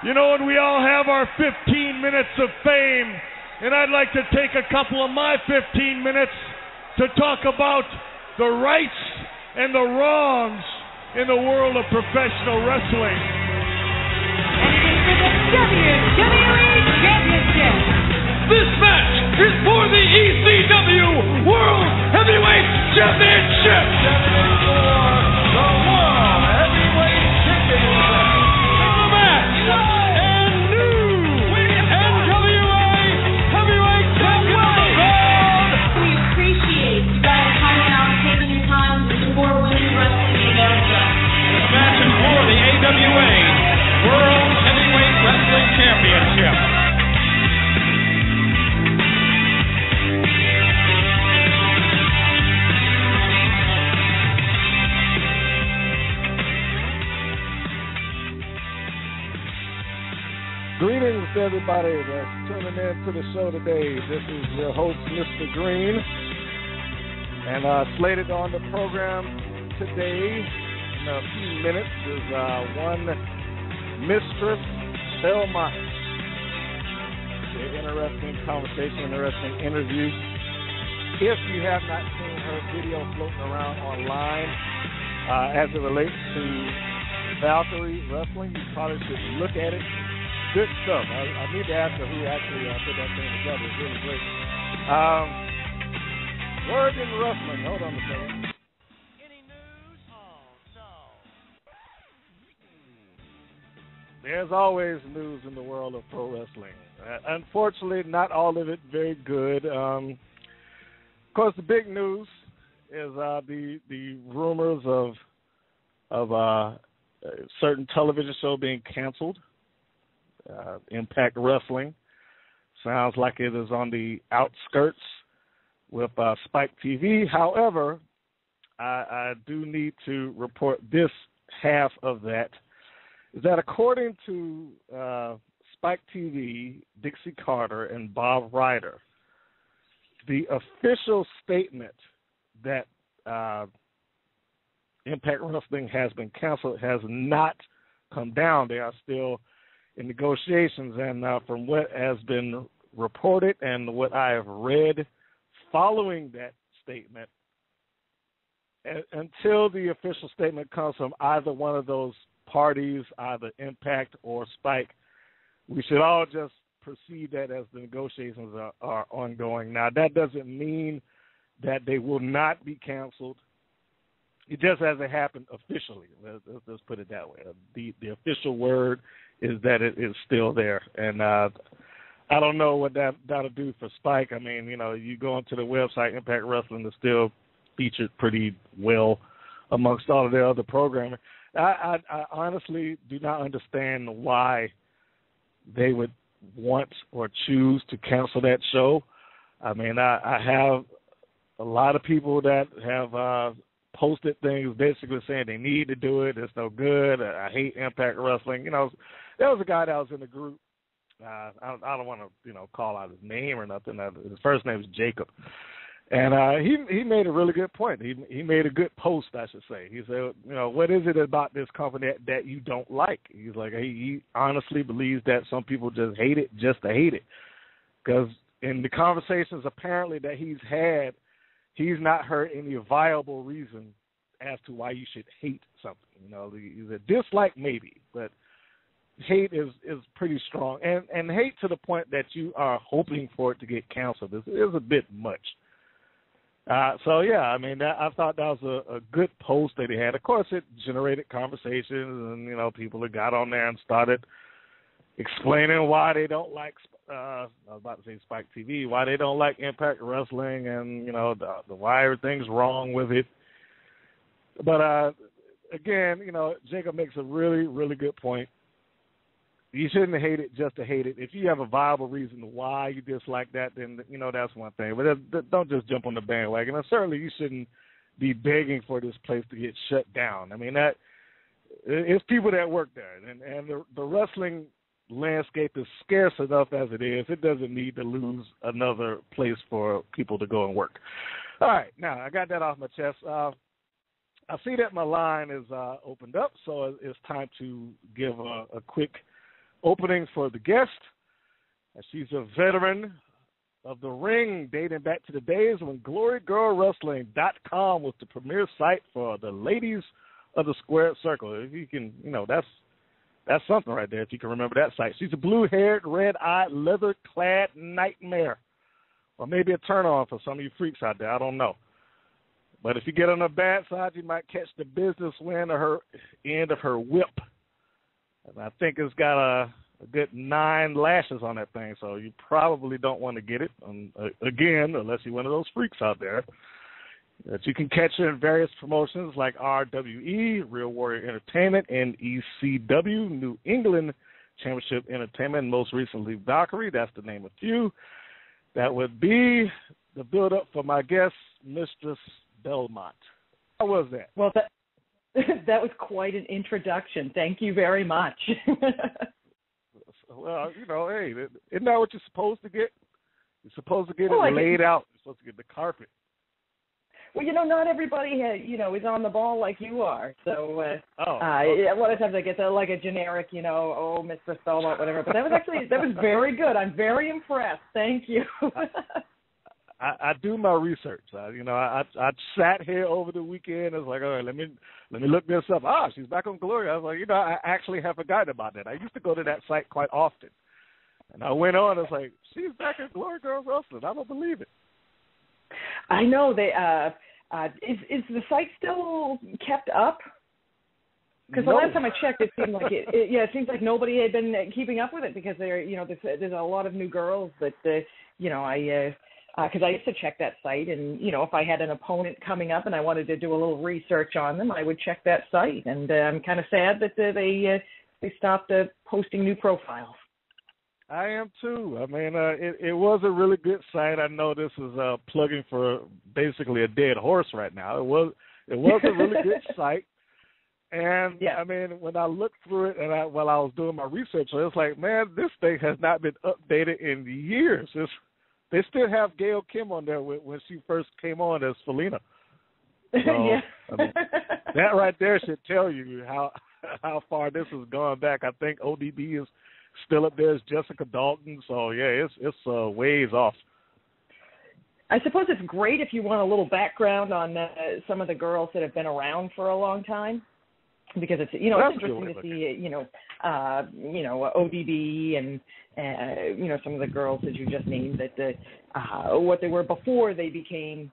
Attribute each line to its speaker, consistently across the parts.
Speaker 1: You know, and we all have our 15 minutes of fame, and I'd like to take a couple of my 15 minutes to talk about the rights and the wrongs in the world of professional wrestling.
Speaker 2: And it is for the WWE Championship.
Speaker 3: This match is for the ECW World Heavyweight Championship.
Speaker 4: The World Heavyweight Championship.
Speaker 3: The match and new NWA Heavyweight Champion.
Speaker 2: We appreciate you guys coming out and taking your time to support women's wrestling in America.
Speaker 3: The match is for the AWA World Heavyweight Wrestling Championship.
Speaker 5: Greetings to everybody that's tuning in to the show today. This is your host, Mr. Green, and slated on the program today in a few minutes is one Mistress Belmont. An interesting conversation, interesting interview. If you have not seen her video floating around online as it relates to Valkyrie Wrestling, you probably should look at it. Good stuff. I need to ask her who actually put that thing together. It's really great. Word in wrestling. Hold on a second.
Speaker 4: Any news? Oh, no.
Speaker 5: There's always news in the world of pro wrestling. Unfortunately, not all of it very good. Of course, the big news is the rumors of a certain television show being canceled. Impact Wrestling. Sounds like it is on the outskirts with Spike TV. However, I do need to report this half of that, is that according to Spike TV, Dixie Carter, and Bob Ryder, the official statement that Impact Wrestling has been canceled has not come down. They are still in negotiations, and from what has been reported and what I have read following that statement, until the official statement comes from either one of those parties, either Impact or Spike, we should all just perceive that as the negotiations are ongoing. Now, that doesn't mean that they will not be canceled. It just hasn't happened officially. Let's put it that way. The official word is that it is still there. And I don't know what that'll do for Spike. I mean, you know, you go onto the website, Impact Wrestling is still featured pretty well amongst all of their other programming. I honestly do not understand why they would want or choose to cancel that show. I mean, I have a lot of people that have posted things basically saying they need to do it. It's no good. I hate Impact Wrestling. You know, there was a guy that was in the group. I don't want to, call out his name or nothing. His first name is Jacob. And he made a really good point. He made a good post, I should say. He said, what is it about this company that you don't like? He's like, he honestly believes that some people just hate it just to hate it. Because in the conversations apparently that he's had, he's not heard any viable reason as to why you should hate something. The dislike maybe, but hate is pretty strong. And hate to the point that you are hoping for it to get canceled is a bit much. I thought that was a good post that he had. Of course, it generated conversations, and, people that got on there and started explaining why they don't like, I was about to say Spike TV, why they don't like Impact Wrestling and, the why everything's wrong with it. But, again, Jacob makes a really, really good point. You shouldn't hate it just to hate it. If you have a viable reason why you dislike that, then, that's one thing. But don't just jump on the bandwagon. And certainly you shouldn't be begging for this place to get shut down. I mean, it's people that work there. And the wrestling landscape is scarce enough as it is. It doesn't need to lose another place for people to go and work. All right. Now, I got that off my chest. I see that my line is opened up, so it's time to give a quick opening for the guest. She's a veteran of the ring dating back to the days when GloryGirlWrestling.com was the premier site for the ladies of the squared circle. If you can, that's something right there if you can remember that site. She's a blue-haired, red-eyed, leather-clad nightmare. Or maybe a turn-on for some of you freaks out there. I don't know. But if you get on the bad side, you might catch the business end of her whip. And I think it's got a good 9 lashes on that thing, so you probably don't want to get it, again, unless you're one of those freaks out there. That you can catch her in various promotions like RWE, Real Warrior Entertainment, and ECW, New England Championship Entertainment, and most recently Valkyrie. That's to name a few. That would be the build-up for my guest, Mistress Belmont. How was that?
Speaker 6: Well, that was quite an introduction. Thank you very much.
Speaker 5: Well, hey, isn't that what you're supposed to get? You're supposed to get it laid out. You're supposed to get the carpet.
Speaker 6: Well, not everybody is on the ball like you are. So
Speaker 5: okay.
Speaker 6: A lot of times I get like a generic, Mistress Belmont, whatever. But that was very good. I'm very impressed. Thank you.
Speaker 5: I do my research. I sat here over the weekend. I was like, all right, let me look this up. She's back on Glory. I was like, I actually have forgotten about that. I used to go to that site quite often. And I went on. I was like, she's back at Glory Girls Wrestling. I don't believe it.
Speaker 6: I know they. Is the site still kept up? Because the last time I checked, it seemed like it seems like nobody had been keeping up with it because there's a lot of new girls that because I used to check that site, and if I had an opponent coming up and I wanted to do a little research on them, I would check that site. And I'm kind of sad that they stopped posting new profiles.
Speaker 5: I am too. I mean, it was a really good site. I know this is plugging for basically a dead horse right now. It was a really good site. And,
Speaker 6: yeah.
Speaker 5: I mean, when I looked through it and while I was doing my research, I was like, man, this thing has not been updated in years. They still have Gail Kim on there when she first came on as Felina. So,
Speaker 6: yeah.
Speaker 5: I mean, that right there should tell you how far this has gone back. I think ODB is still up there as Jessica Dalton. So, yeah, it's ways off.
Speaker 6: I suppose it's great if you want a little background on some of the girls that have been around for a long time, because it's it's interesting to see ODB and some of the girls that you just named that what they were before they became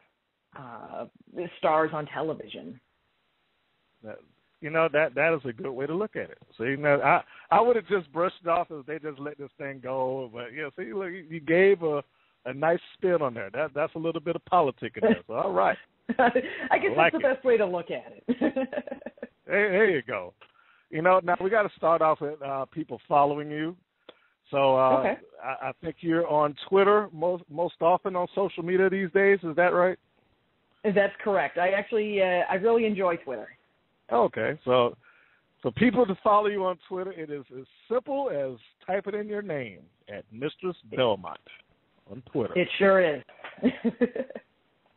Speaker 6: stars on television.
Speaker 5: That is a good way to look at it. So I would have just brushed it off as they just let this thing go. But see, look, you gave a nice spin on there. That's a little bit of politic in there. So all right.
Speaker 6: I guess that's the best way to look at it.
Speaker 5: There you go. Now we got to start off with people following you. So
Speaker 6: okay.
Speaker 5: I think you're on Twitter most often on social media these days. Is that right?
Speaker 6: That's correct. I actually I really enjoy Twitter.
Speaker 5: Okay, so people to follow you on Twitter, it is as simple as typing in your name at Mistress Belmont on Twitter.
Speaker 6: It sure is.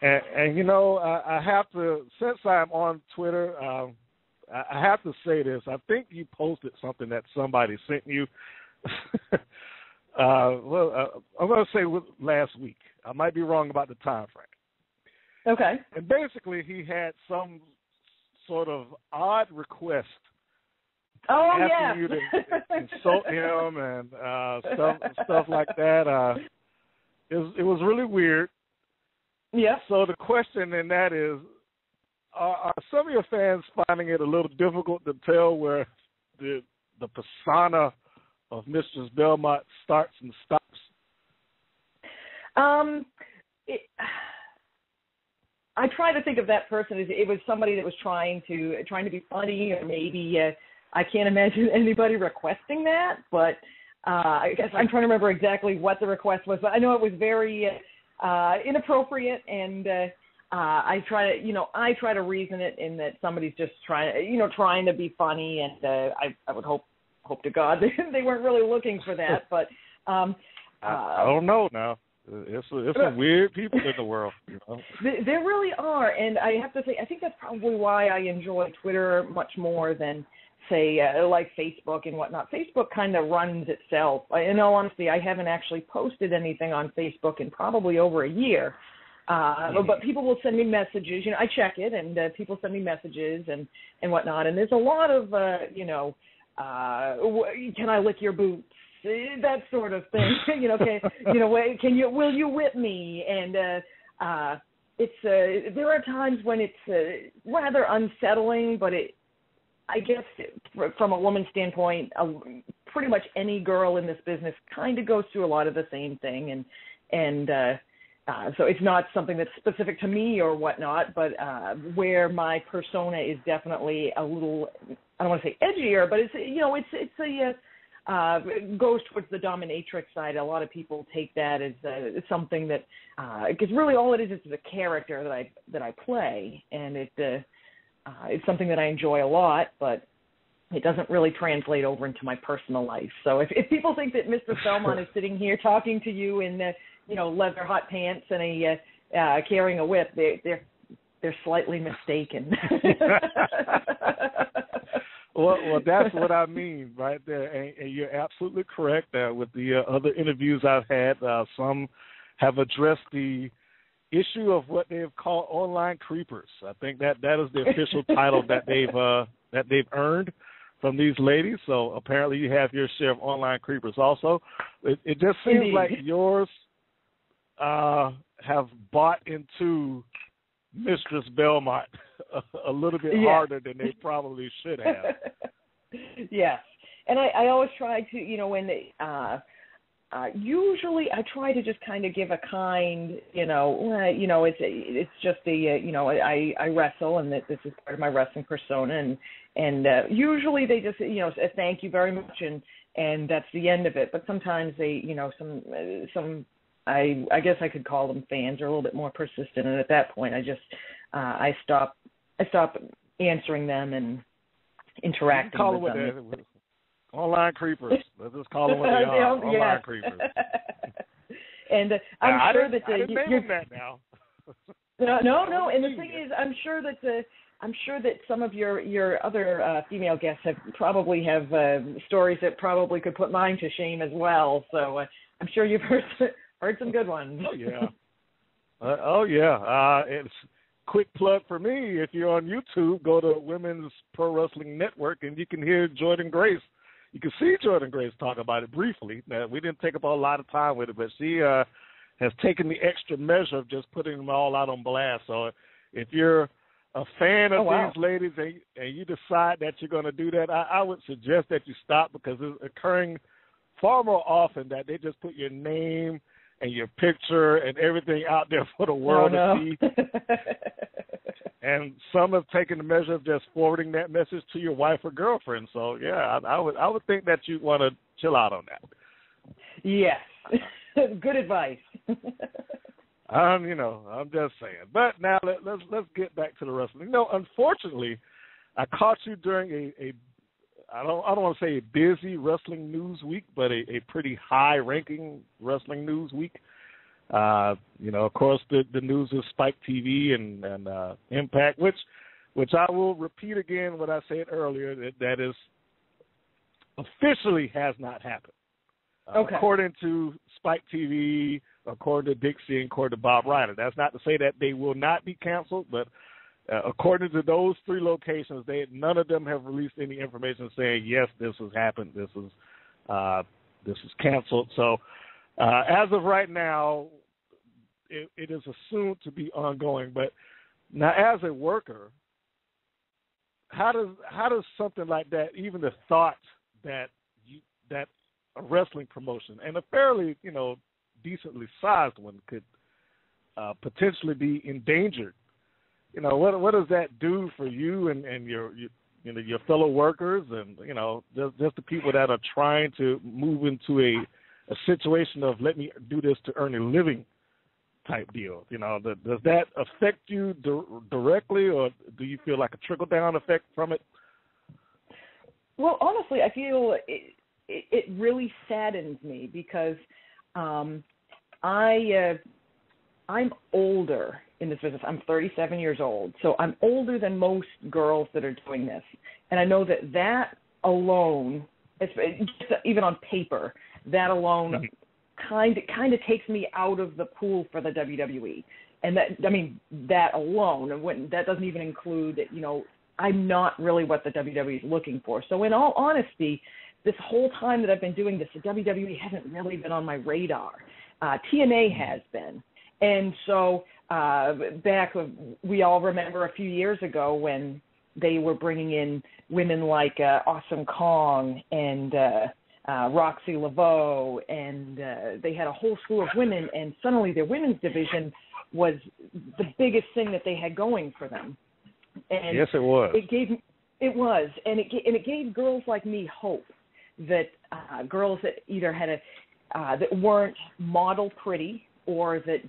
Speaker 5: and I have to, since I'm on Twitter, I have to say this. I think you posted something that somebody sent you. I'm going to say last week. I might be wrong about the time frame.
Speaker 6: Okay.
Speaker 5: And basically, he had some sort of odd request asking you to insult him and stuff like that. It was really weird.
Speaker 6: Yeah.
Speaker 5: So the question in that is, are some of your fans finding it a little difficult to tell where the persona of Mistress Belmont starts and stops?
Speaker 6: I try to think of that person as it was somebody that was trying to be funny, or maybe I can't imagine anybody requesting that. But I guess I'm trying to remember exactly what the request was. But I know it was very inappropriate, and I try to reason it in that somebody's just trying to be funny, and I would hope to God they weren't really looking for that. But
Speaker 5: I don't know now. It's some weird people in the world.
Speaker 6: There really are, and I have to say, I think that's probably why I enjoy Twitter much more than say, like Facebook and whatnot. Facebook kind of runs itself. In all honesty, I haven't actually posted anything on Facebook in probably over a year. But people will send me messages. I check it, and people send me messages and whatnot. And there's a lot of, can I lick your boots? That sort of thing. Will you whip me? And it's there are times when it's rather unsettling, but I guess from a woman's standpoint, pretty much any girl in this business kind of goes through a lot of the same thing, and so it's not something that's specific to me or whatnot, but where my persona is definitely a little, I don't want to say edgier, but goes towards the dominatrix side. A lot of people take that as something that, because really all it is a character that I play, and it's something that I enjoy a lot, but it doesn't really translate over into my personal life. So if people think that Mistress Belmont is sitting here talking to you in leather hot pants and carrying a whip, they're slightly mistaken.
Speaker 5: Well, that's what I mean right there, and you're absolutely correct. With the other interviews I've had, some have addressed the issue of what they've called online creepers. I think that is the official title that they've earned from these ladies. So apparently you have your share of online creepers also. It just seems
Speaker 6: Indeed.
Speaker 5: like yours have bought into Mistress Belmont a little bit harder than they probably should have.
Speaker 6: Yes, and I always try to, when they, usually I try to just kind of give a kind, it's just I wrestle, and that this is part of my wrestling persona, and usually they just, say thank you very much, and that's the end of it. But sometimes they, some. I guess I could call them fans, are a little bit more persistent, and at that point, I just I stop answering them and interacting with them.
Speaker 5: Online creepers. Let's just call them what they are. Online creepers.
Speaker 6: And I'm sure that
Speaker 5: I didn't name that now.
Speaker 6: No. And the thing is, I'm sure that some of your other female guests probably have stories that probably could put mine to shame as well. So I'm sure you've heard some good ones.
Speaker 5: Oh yeah. It's quick plug for me. If you're on YouTube, go to Women's Pro Wrestling Network, and you can hear Jordan Grace. You can see Jordan Grace talk about it briefly. Now, we didn't take up a lot of time with it, but she has taken the extra measure of just putting them all out on blast. So if you're a fan of these ladies and you decide that you're going to do that, I would suggest that you stop, because it's occurring far more often that they just put your name and your picture and everything out there for the world to see. And some have taken the measure of just forwarding that message to your wife or girlfriend. So yeah, I would think that you'd want to chill out on that.
Speaker 6: Yes, good advice.
Speaker 5: I'm just saying. But now let's get back to the wrestling. Unfortunately, I caught you during I don't want to say a busy wrestling news week, but a pretty high-ranking wrestling news week. Of course, the news is Spike TV and Impact, which I will repeat again what I said earlier, that is officially has not happened. According to Spike TV, according to Dixie, and according to Bob Ryder. That's not to say that they will not be canceled, but according to those three locations, none of them have released any information saying, yes, this has happened, this is canceled. So as of right now, it is assumed to be ongoing. But now, as a worker, how does something like that, even the thought that a wrestling promotion, and a fairly decently sized one, could potentially be endangered? What does that do for you and your fellow workers, and just the people that are trying to move into a situation of, let me do this to earn a living type deal? Does that affect you directly, or do you feel like a trickle down effect from it?
Speaker 6: Well, honestly, I feel it really saddens me, because I I'm older in this business. I'm 37 years old, so I'm older than most girls that are doing this. And I know that alone, even on paper, that alone kind of takes me out of the pool for the WWE. And that alone, that doesn't even include, I'm not really what the WWE is looking for. So in all honesty, this whole time that I've been doing this, the WWE hasn't really been on my radar. TNA has been. And so we all remember a few years ago when they were bringing in women like Awesome Kong and Roxy Laveau, and they had a whole slew of women, and suddenly their women's division was the biggest thing that they had going for them. And
Speaker 5: yes, it was.
Speaker 6: It was, and it gave girls like me hope that girls that either had that weren't model pretty, or that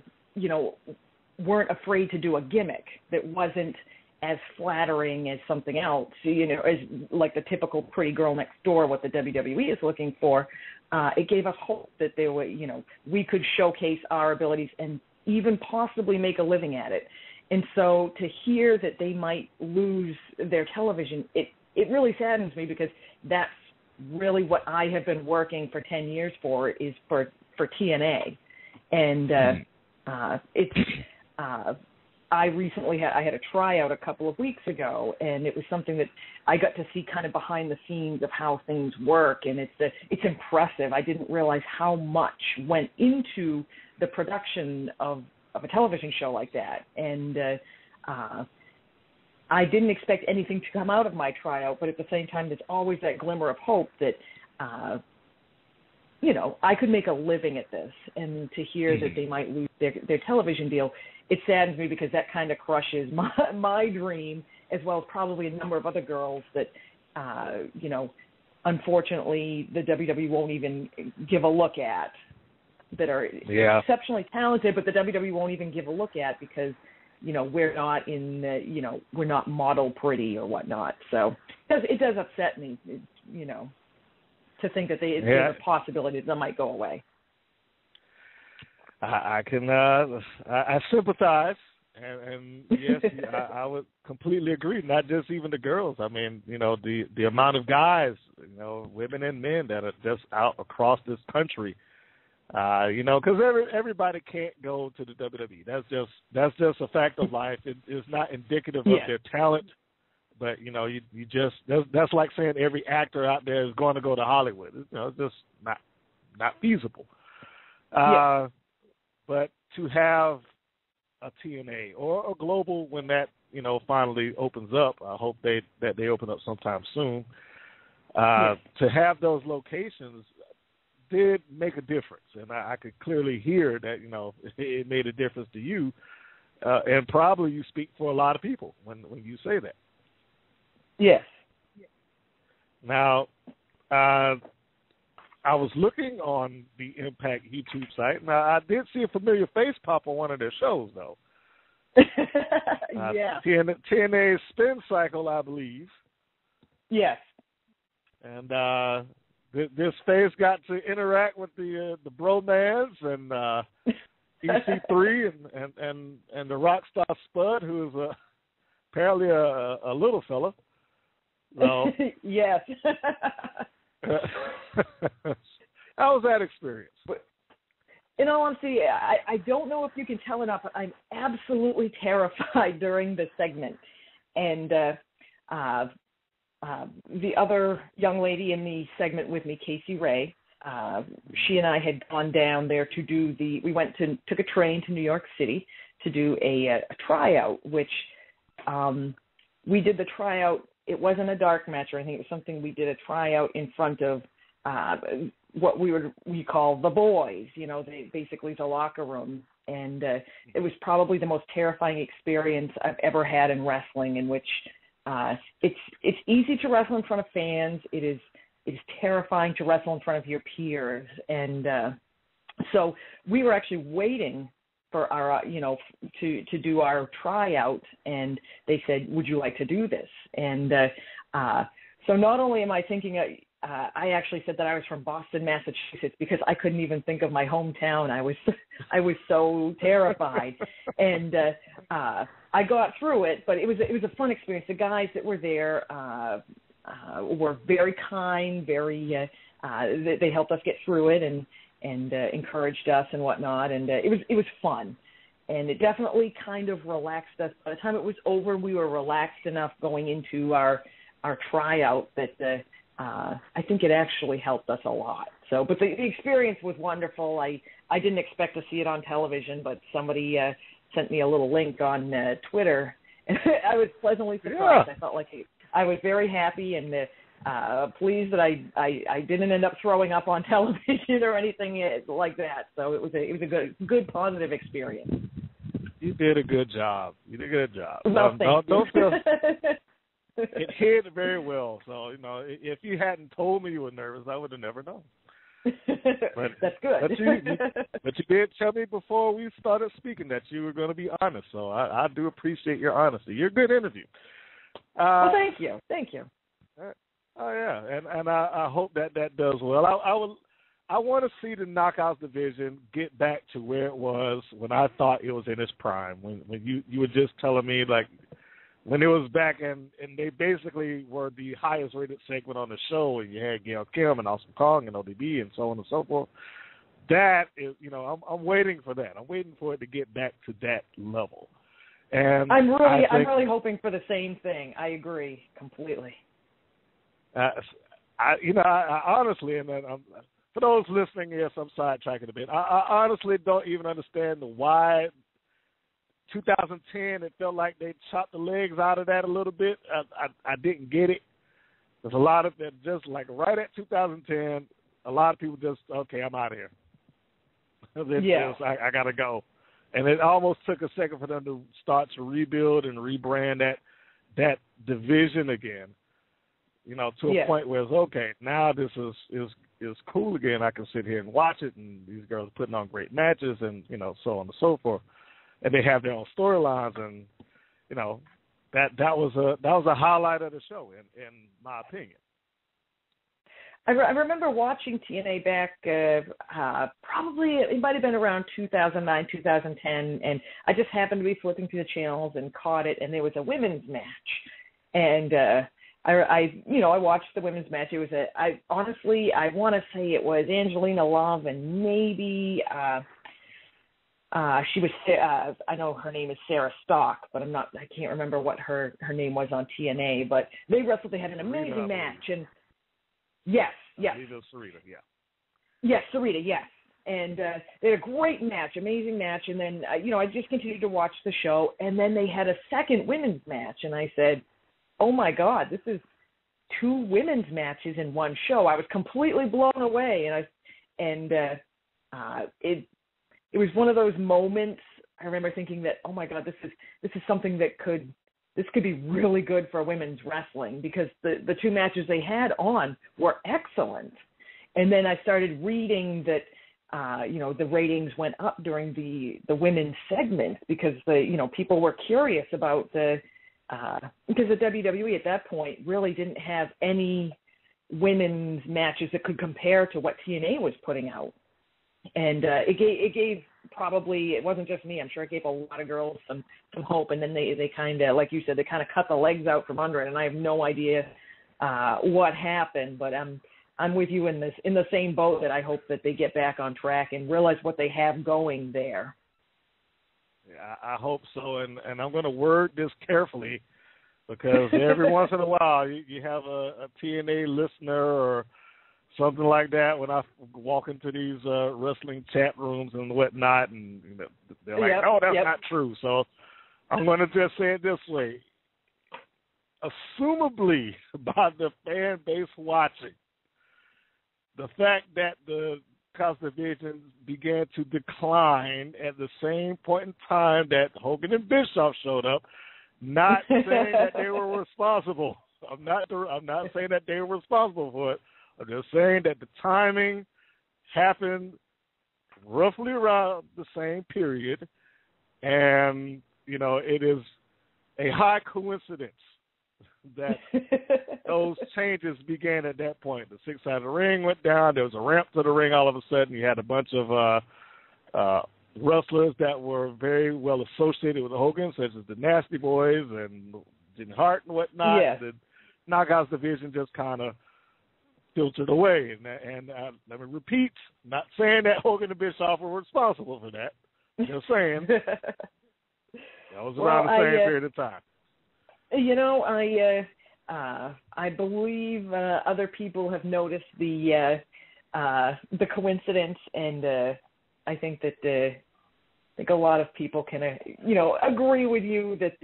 Speaker 6: weren't afraid to do a gimmick that wasn't as flattering as something else, as like the typical pretty girl next door, what the WWE is looking for. It gave us hope that they were, we could showcase our abilities and even possibly make a living at it. And so to hear that they might lose their television, it really saddens me, because that's really what I have been working for 10 years for TNA. And I recently had a tryout a couple of weeks ago, and it was something that I got to see kind of behind the scenes of how things work, and it's impressive. I didn't realize how much went into the production of a television show like that, and I didn't expect anything to come out of my tryout, but at the same time, there's always that glimmer of hope that I could make a living at this. And to hear that they might lose their television deal, it saddens me, because that kind of crushes my dream, as well as probably a number of other girls that, unfortunately, the WWE won't even give a look at, that are exceptionally talented, but the WWE won't even give a look at, because, we're not we're not model pretty or whatnot. So it does upset me, to think that there's a possibility that they might go away.
Speaker 5: I can I sympathize, and yes, I would completely agree. Not just even the girls. I mean, the amount of guys, women and men that are just out across this country. Because everybody can't go to the WWE. That's just a fact of life. It's not indicative of their talent, but you just that's like saying every actor out there is going to go to Hollywood. It's just not feasible. But to have a TNA or a global, when that finally opens up, I hope that they open up sometime soon. To have those locations did make a difference, and I could clearly hear that it made a difference to you, and probably you speak for a lot of people when you say that.
Speaker 6: Yes.
Speaker 5: Now, I was looking on the Impact YouTube site. Now, I did see a familiar face pop on one of their shows, though.
Speaker 6: Yeah.
Speaker 5: TNA's Spin Cycle, I believe.
Speaker 6: Yes.
Speaker 5: And this face got to interact with the Bromans and EC3 and the Rockstar Spud, who is apparently a little fella. So,
Speaker 6: yes.
Speaker 5: How was that experience?
Speaker 6: In all honesty, I don't know if you can tell enough, but I'm absolutely terrified during the segment. And the other young lady in the segment with me, Casey Ray, she and I had gone down there to do took a train to New York City to do a tryout, which we did the tryout. It wasn't a dark match or anything. It was something we did a tryout in front of what we call the boys, basically the locker room. And it was probably the most terrifying experience I've ever had in wrestling, in which it's easy to wrestle in front of fans. It is terrifying to wrestle in front of your peers. And so we were actually waiting for our, to do our tryout, and they said, would you like to do this? And so not only am I thinking, I actually said that I was from Boston, Massachusetts, because I couldn't even think of my hometown. I was so terrified, and I got through it. But it was a fun experience. The guys that were there were very kind, they helped us get through it and encouraged us and whatnot, and it was fun. And it definitely kind of relaxed us. By the time it was over, we were relaxed enough going into our tryout that I think it actually helped us a lot. So, but the experience was wonderful. I didn't expect to see it on television, but somebody sent me a little link on Twitter, and I was pleasantly surprised. Yeah. I felt like I was very happy and pleased that I didn't end up throwing up on television or anything like that. So it was a good positive experience.
Speaker 5: You did a good job.
Speaker 6: Well, thank you.
Speaker 5: It hit very well. So, if you hadn't told me you were nervous, I would have never known. But,
Speaker 6: that's good.
Speaker 5: But you did tell me before we started speaking that you were going to be honest. So I do appreciate your honesty. You're a good interview.
Speaker 6: Well, thank you. Thank you.
Speaker 5: Oh, yeah. And I hope that does well. I want to see the Knockouts division get back to where it was when I thought it was in its prime. When you were just telling me, like, when it was back and they basically were the highest rated segment on the show, and you had Gail Kim and Awesome Kong and ODB and so on and so forth. That is, I'm waiting for that. I'm waiting for it to get back to that level. And
Speaker 6: I'm really hoping for the same thing. I agree completely.
Speaker 5: I honestly, and for those listening, yes, I'm sidetracking a bit. I honestly don't even understand why 2010, it felt like they chopped the legs out of that a little bit. I didn't get it. There's a lot of that, just like right at 2010, a lot of people just, okay, I'm out of here. I got to go. And it almost took a second for them to start to rebuild and rebrand that division again, to a point where it's okay. Now this is cool again. I can sit here and watch it, and these girls are putting on great matches, and so on and so forth. And they have their own storylines, and that was a highlight of the show, in my opinion.
Speaker 6: I remember watching TNA back. Probably it might have been around 2009, 2010, and I just happened to be flipping through the channels and caught it, and there was a women's match, and I watched the women's match. It was I want to say it was Angelina Love and maybe. She was. I know her name is Sarah Stock, but I can't remember what her name was on TNA. But they wrestled. They had an amazing match, and yes.
Speaker 5: Sarita, yeah.
Speaker 6: Yes, Sarita, yes. And they had a great match, amazing match. And then I just continued to watch the show, and then they had a second women's match, and I said, "Oh my God, this is 2 women's matches in one show." I was completely blown away, and it was one of those moments. I remember thinking that, oh my God, this is something that could be really good for women's wrestling, because the 2 matches they had on were excellent. And then I started reading that the ratings went up during the women's segment because people were curious about because the WWE at that point really didn't have any women's matches that could compare to what TNA was putting out. And it gave probably, it wasn't just me, I'm sure it gave a lot of girls some hope. And then they kind of, like you said, they kind of cut the legs out from under it. And I have no idea what happened, but I'm with you in the same boat, that I hope that they get back on track and realize what they have going there.
Speaker 5: Yeah, I hope so. And I'm going to word this carefully, because every once in a while you have a TNA listener or something like that when I walk into these wrestling chat rooms and whatnot, and they're like, "No, that's not true." So I'm going to just say it this way: assumably by the fan base watching, the fact that the Knockouts division began to decline at the same point in time that Hogan and Bischoff showed up, not saying that they were responsible. I'm not saying that they were responsible for it. I'm just saying that the timing happened roughly around the same period, and, it is a high coincidence that those changes began at that point. The six-sided ring went down. There was a ramp to the ring all of a sudden. You had a bunch of wrestlers that were very well associated with Hogan, such as the Nasty Boys and Jimmy Hart and whatnot.
Speaker 6: Yeah.
Speaker 5: The Knockouts division just kind of filtered away. And let me repeat, not saying that Hogan and Bischoff were responsible for that. Just saying. That was around the same period of time.
Speaker 6: I believe other people have noticed the coincidence, and I think that a lot of people can agree with you that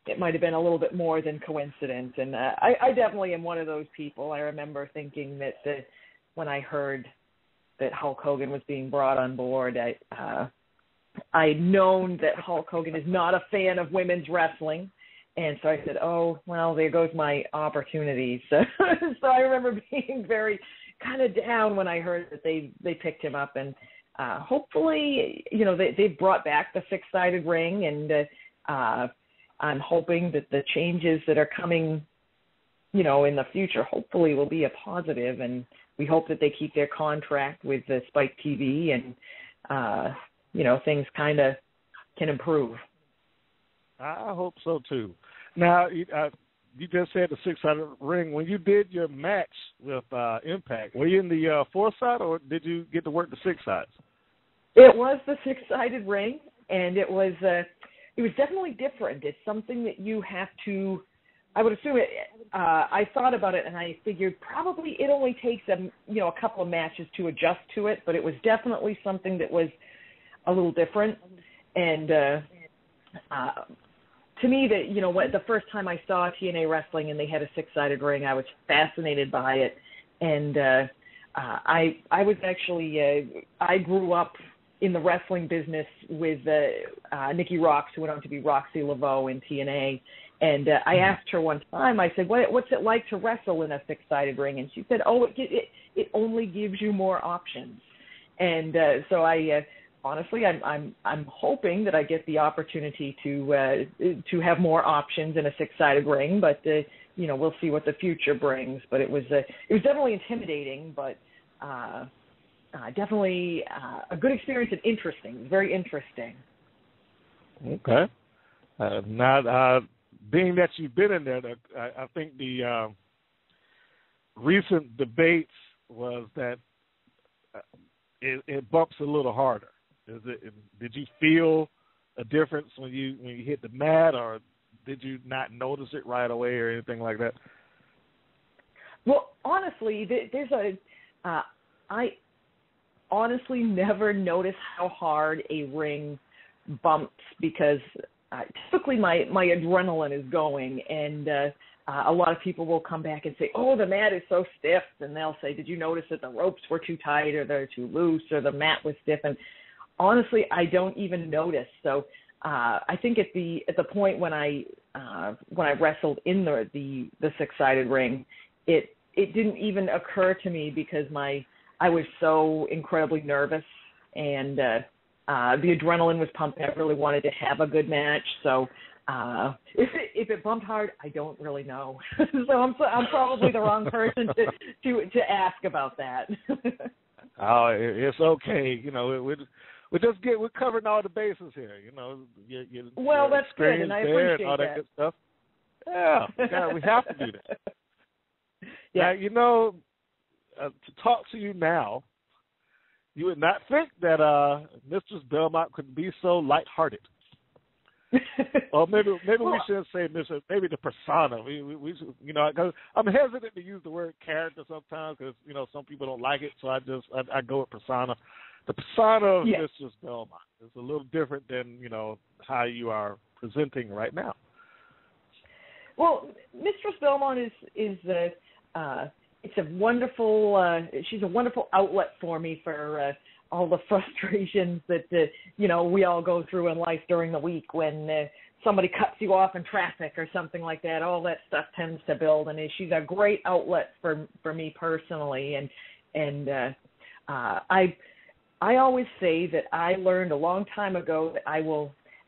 Speaker 6: it might have been a little bit more than coincidence, and I definitely am one of those people. I remember thinking that when I heard that Hulk Hogan was being brought on board, I'd known that Hulk Hogan is not a fan of women's wrestling. And so I said, oh, well, there goes my opportunity. So I remember being very kind of down when I heard that they picked him up. And hopefully, they've brought back the six-sided ring. And I'm hoping that the changes that are coming, in the future, hopefully will be a positive. And we hope that they keep their contract with the Spike TV and, things kind of can improve.
Speaker 5: I hope so, too. Now, you just said the six-sided ring. When you did your match with Impact, were you in the four-side, or did you get to work the six sides?
Speaker 6: It was the six-sided ring, and it was definitely different. It's something that you have to, I would assume it, I thought about it, and I figured probably it only takes a couple of matches to adjust to it, but it was definitely something that was a little different. And to me, the first time I saw TNA wrestling and they had a six-sided ring, I was fascinated by it. And I was actually I grew up in the wrestling business with Nikki Roxx, who went on to be Roxy Laveau in TNA. And I asked her one time, I said, what's it like to wrestle in a six-sided ring? And she said, it only gives you more options. And so I honestly, I'm hoping that I get the opportunity to have more options in a six-sided ring, but we'll see what the future brings. But it was definitely intimidating, but definitely a good experience and interesting, very interesting.
Speaker 5: Okay. Now, being that you've been in there, I think the recent debates was that it bumps a little harder. Did you feel a difference when you hit the mat, or did you not notice it right away or anything like that?
Speaker 6: Well, honestly, I honestly never notice how hard a ring bumps because typically my adrenaline is going, and a lot of people will come back and say, oh, the mat is so stiff, and they'll say, did you notice that the ropes were too tight or they're too loose or the mat was stiff? And honestly, I don't even notice. So I think at the point when I wrestled in the six-sided ring, it didn't even occur to me because I was so incredibly nervous, and the adrenaline was pumping. I really wanted to have a good match. So if it bumped hard, I don't really know. So I'm probably the wrong person to ask about that.
Speaker 5: Oh, it's okay. We're covering all the bases here. Your
Speaker 6: that's good, and I appreciate
Speaker 5: all that good stuff. Yeah, we have to do that.
Speaker 6: Yeah.
Speaker 5: Now, to talk to you now, you would not think that Mistress Belmont could be so lighthearted. Or maybe we shouldn't say Mistress. Maybe the persona. We should, because I'm hesitant to use the word character sometimes because some people don't like it. So I go with persona. The persona of Mistress Belmont is a little different than how you are presenting right now.
Speaker 6: Well, Mistress Belmont is it's a wonderful. She's a wonderful outlet for me for all the frustrations that we all go through in life during the week when somebody cuts you off in traffic or something like that. All that stuff tends to build, and she's a great outlet for me personally. And I always say that I learned a long time ago that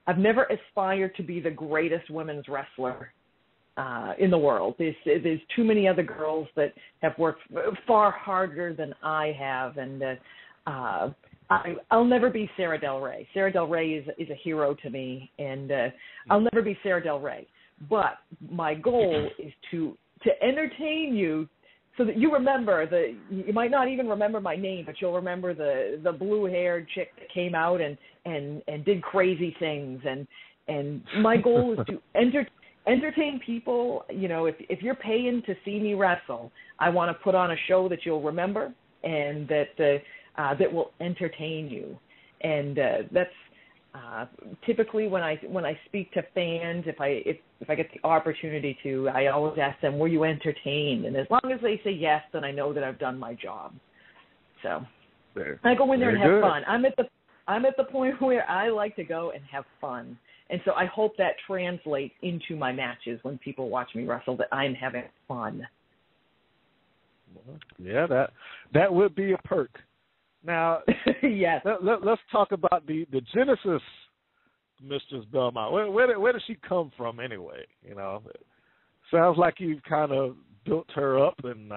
Speaker 6: I've never aspired to be the greatest women's wrestler. in the world. There's too many other girls that have worked far harder than I have, and I'll never be Sarah Del Rey. Sarah Del Rey is a hero to me, and I'll never be Sarah Del Rey. But my goal is to entertain you, so that you remember you might not even remember my name, but you'll remember the blue-haired chick that came out and did crazy things. And my goal is to entertain people. You know, if you're paying to see me wrestle, I want to put on a show that you'll remember and that will entertain you. And that's typically when I speak to fans, if I get the opportunity to, I always ask them, were you entertained? And as long as they say yes, then I know that I've done my job. So I go in there and have fun. I'm at the point where I like to go and have fun. And so I hope that translates into my matches when people watch me wrestle, that I'm having fun.
Speaker 5: Yeah, that would be a perk. Now,
Speaker 6: yes.
Speaker 5: Let's talk about the genesis, Mistress Belmont. Where did she come from anyway? You know, sounds like you've kind of built her up and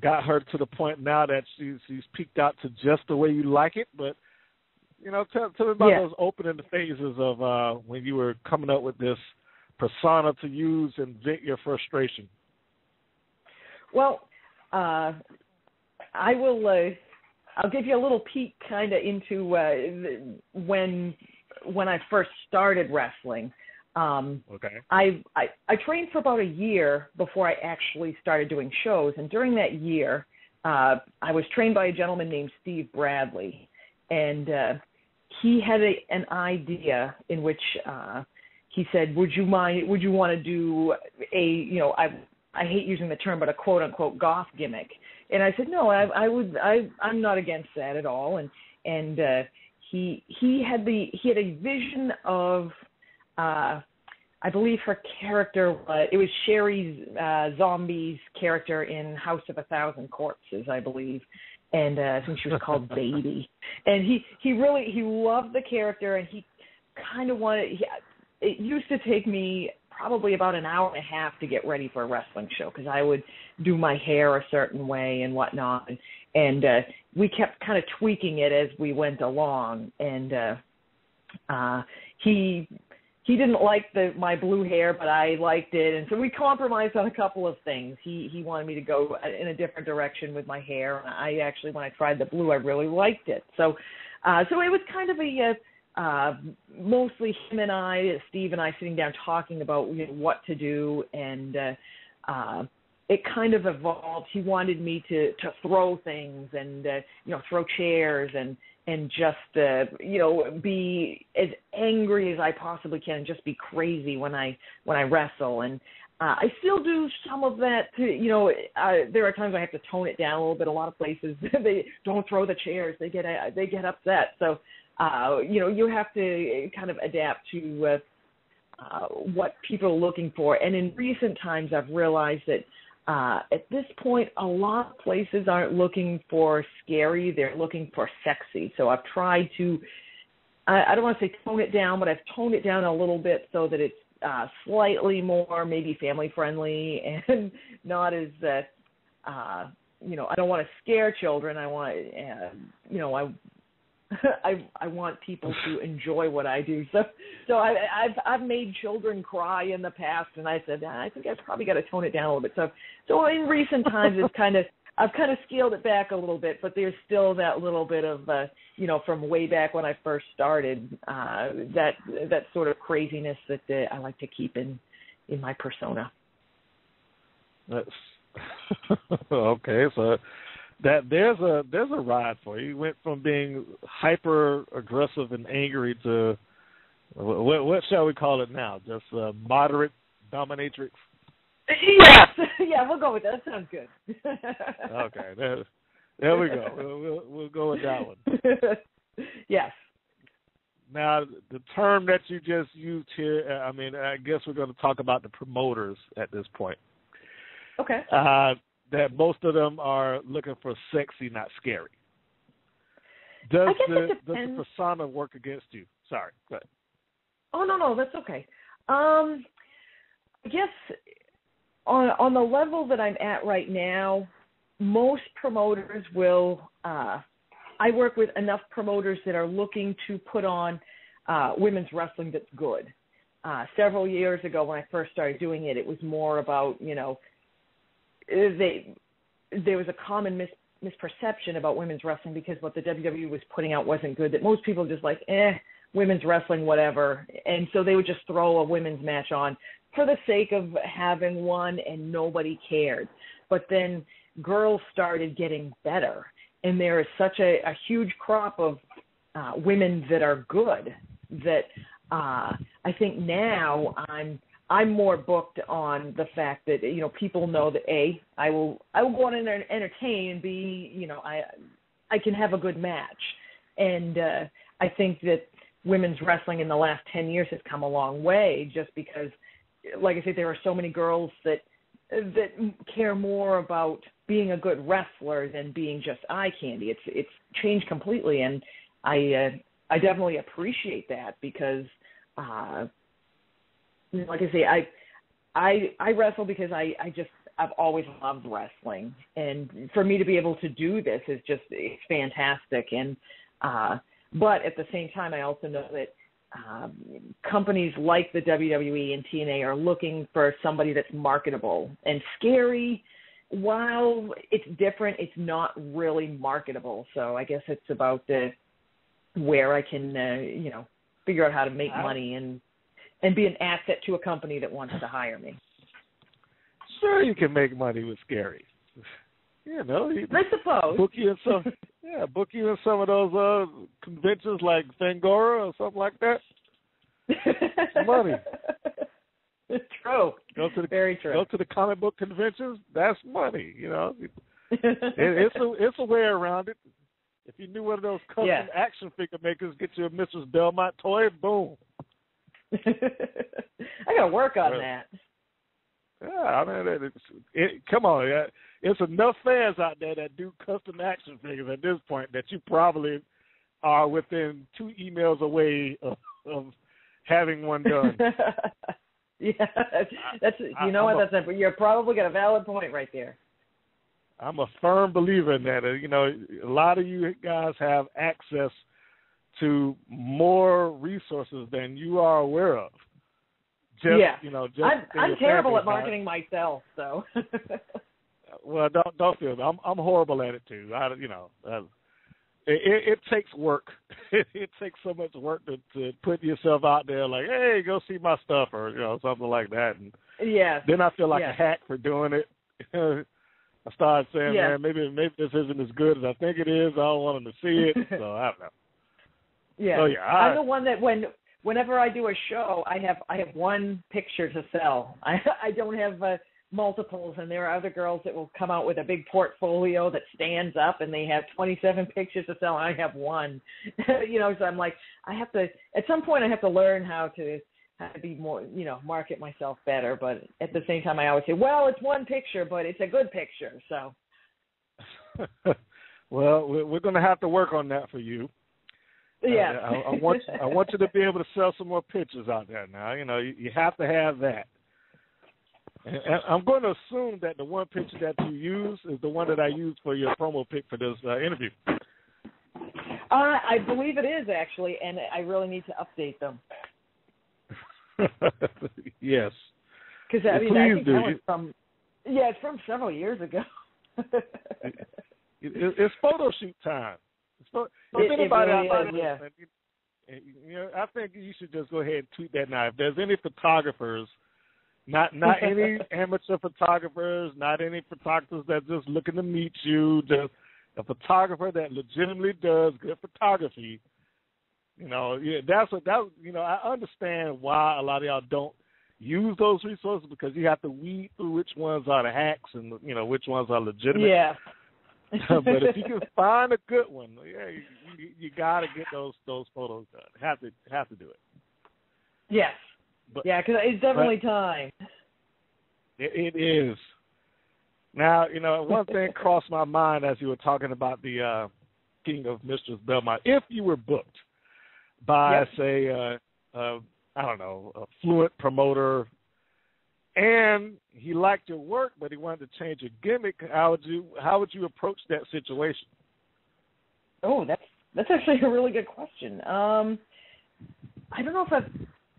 Speaker 5: got her to the point now that she's peaked out to just the way you like it. But you know, tell me about those opening phases of when you were coming up with this persona to use and vent your frustration.
Speaker 6: Well, I will. I'll give you a little peek, kind of into when I first started wrestling.
Speaker 5: Okay.
Speaker 6: I trained for about a year before I actually started doing shows, and during that year, I was trained by a gentleman named Steve Bradley, and he had an idea in which he said, "Would you want to do I hate using the term, but a quote unquote goth gimmick?" And I said, no, I'm not against that at all. And he had a vision of, I believe her character was Sherry Zombie's character in House of 1,000 Corpses, I believe. And I think she was called Baby. And he loved the character, and he kind of it used to take me probably about an hour and a half to get ready for a wrestling show, because I would do my hair a certain way and whatnot, and we kept kind of tweaking it as we went along. And he didn't like my blue hair, but I liked it, and so we compromised on a couple of things. He wanted me to go in a different direction with my hair, and I actually, when I tried the blue, I really liked it. So it was kind of mostly him and Steve and I sitting down talking about what to do, and it kind of evolved. He wanted me to throw things and throw chairs and just be as angry as I possibly can and just be crazy when I wrestle. And I still do some of that. There are times I have to tone it down a little bit. A lot of places they don't throw the chairs; they get upset. So. You have to kind of adapt to what people are looking for. And in recent times, I've realized that at this point, a lot of places aren't looking for scary. They're looking for sexy. So I've tried to, I don't want to say tone it down, but I've toned it down a little bit so that it's slightly more maybe family friendly and not as, I don't want to scare children. I want, I want people to enjoy what I do. So I've made children cry in the past, and I said, I think I've probably got to tone it down a little bit. So in recent times, I've kind of scaled it back a little bit, but there's still that little bit of, from way back when I first started, that sort of craziness that I like to keep in my persona.
Speaker 5: That's okay. So. That there's a ride for you. You went from being hyper aggressive and angry to what shall we call it now? Just moderate dominatrix.
Speaker 6: Yes, yeah, we'll go with that. That sounds good.
Speaker 5: Okay, there we go. We'll go with that one.
Speaker 6: Yes.
Speaker 5: Now the term that you just used here, I guess we're going to talk about the promoters at this point.
Speaker 6: Okay.
Speaker 5: That most of them are looking for sexy, not scary. Does the persona work against you? Sorry, go ahead.
Speaker 6: Oh, no, that's okay. guess on the level that I'm at right now, most promoters will. I work with enough promoters that are looking to put on women's wrestling that's good. Several years ago, when I first started doing it, it was more about, there was a common misperception about women's wrestling because what the WWE was putting out wasn't good, that most people just like, women's wrestling, whatever. And so they would just throw a women's match on for the sake of having one, and nobody cared. But then girls started getting better, and there is such a huge crop of women that are good that I think now I'm more booked on the fact that people know that A, I will go on and entertain, and B, I can have a good match. And I think that women's wrestling in the last 10 years has come a long way, just because, like I said, there are so many girls that care more about being a good wrestler than being just eye candy. It's changed completely, and I definitely appreciate that because, like I say, I wrestle because I've always loved wrestling, and for me to be able to do this is it's fantastic. And but at the same time, I also know that companies like the WWE and TNA are looking for somebody that's marketable and scary. While it's different, it's not really marketable. So I guess it's about where I can, figure out how to make money and be an asset to a company that wants to hire me.
Speaker 5: Sure, you can make money with scary.
Speaker 6: I suppose.
Speaker 5: Book you in some of those conventions like Fangora or something like that. Money.
Speaker 6: True. Very true.
Speaker 5: Go to the comic book conventions. That's money. It's a way around it. If you knew one of those custom action figure makers, get you a Mistress Belmont toy, boom.
Speaker 6: I got to work on that.
Speaker 5: Yeah, I mean, come on. It's enough fans out there that do custom action figures at this point that you probably are within 2 emails away of having one done.
Speaker 6: Yeah, you're probably got a valid point right there.
Speaker 5: I'm a firm believer in that. A lot of you guys have access to more resources than you are aware of.
Speaker 6: I'm terrible at marketing myself, so.
Speaker 5: Well, don't feel that. I'm horrible at it too. It takes work. It takes so much work to put yourself out there, like, hey, go see my stuff, or something like that. And then I feel like a hack for doing it. I started saying, man, maybe this isn't as good as I think it is. I don't want them to see it, so I don't know.
Speaker 6: Yeah,
Speaker 5: so,
Speaker 6: I'm the one that whenever I do a show, I have one picture to sell. I don't have multiples, and there are other girls that will come out with a big portfolio that stands up, and they have 27 pictures to sell, and I have one. So I'm like, at some point I have to learn how to be more, market myself better. But at the same time, I always say, well, it's one picture, but it's a good picture. So.
Speaker 5: Well, we're going to have to work on that for you.
Speaker 6: Yeah.
Speaker 5: I want you to be able to sell some more pictures out there now. You have to have that. And I'm going to assume that the one picture that you use is the one that I used for your promo pic for this interview.
Speaker 6: I believe it is, actually, and I really need to update them.
Speaker 5: Yes.
Speaker 6: Because I think that was from, it's from several years ago.
Speaker 5: It's photo shoot time. I think you should just go ahead and tweet that now. If there's any photographers, not any amateur photographers, not any photographers that just looking to meet you, just a photographer that legitimately does good photography. I understand why a lot of y'all don't use those resources, because you have to weed through which ones are the hacks and which ones are legitimate.
Speaker 6: Yeah.
Speaker 5: But if you can find a good one, you got to get those photos done. Have to do it.
Speaker 6: Yes. Because it's definitely time.
Speaker 5: It is. Now, one thing crossed my mind as you were talking about the King of Mistress Belmont. If you were booked by, say, I don't know, a fluent promoter and he liked your work, but he wanted to change your gimmick, how would you approach that situation?
Speaker 6: Oh, that's actually a really good question. I don't know if I've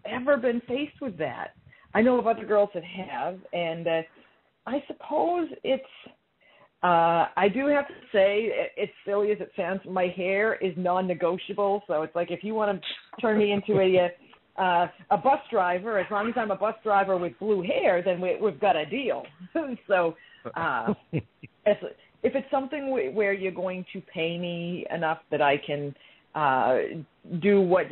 Speaker 6: ever been faced with that. I know of other girls that have, and I suppose it's. I do have to say, as silly as it sounds, my hair is non-negotiable. So it's like if you want to turn me into a bus driver, as long as I'm a bus driver with blue hair, then we've got a deal. So if it's something where you're going to pay me enough that I can do what,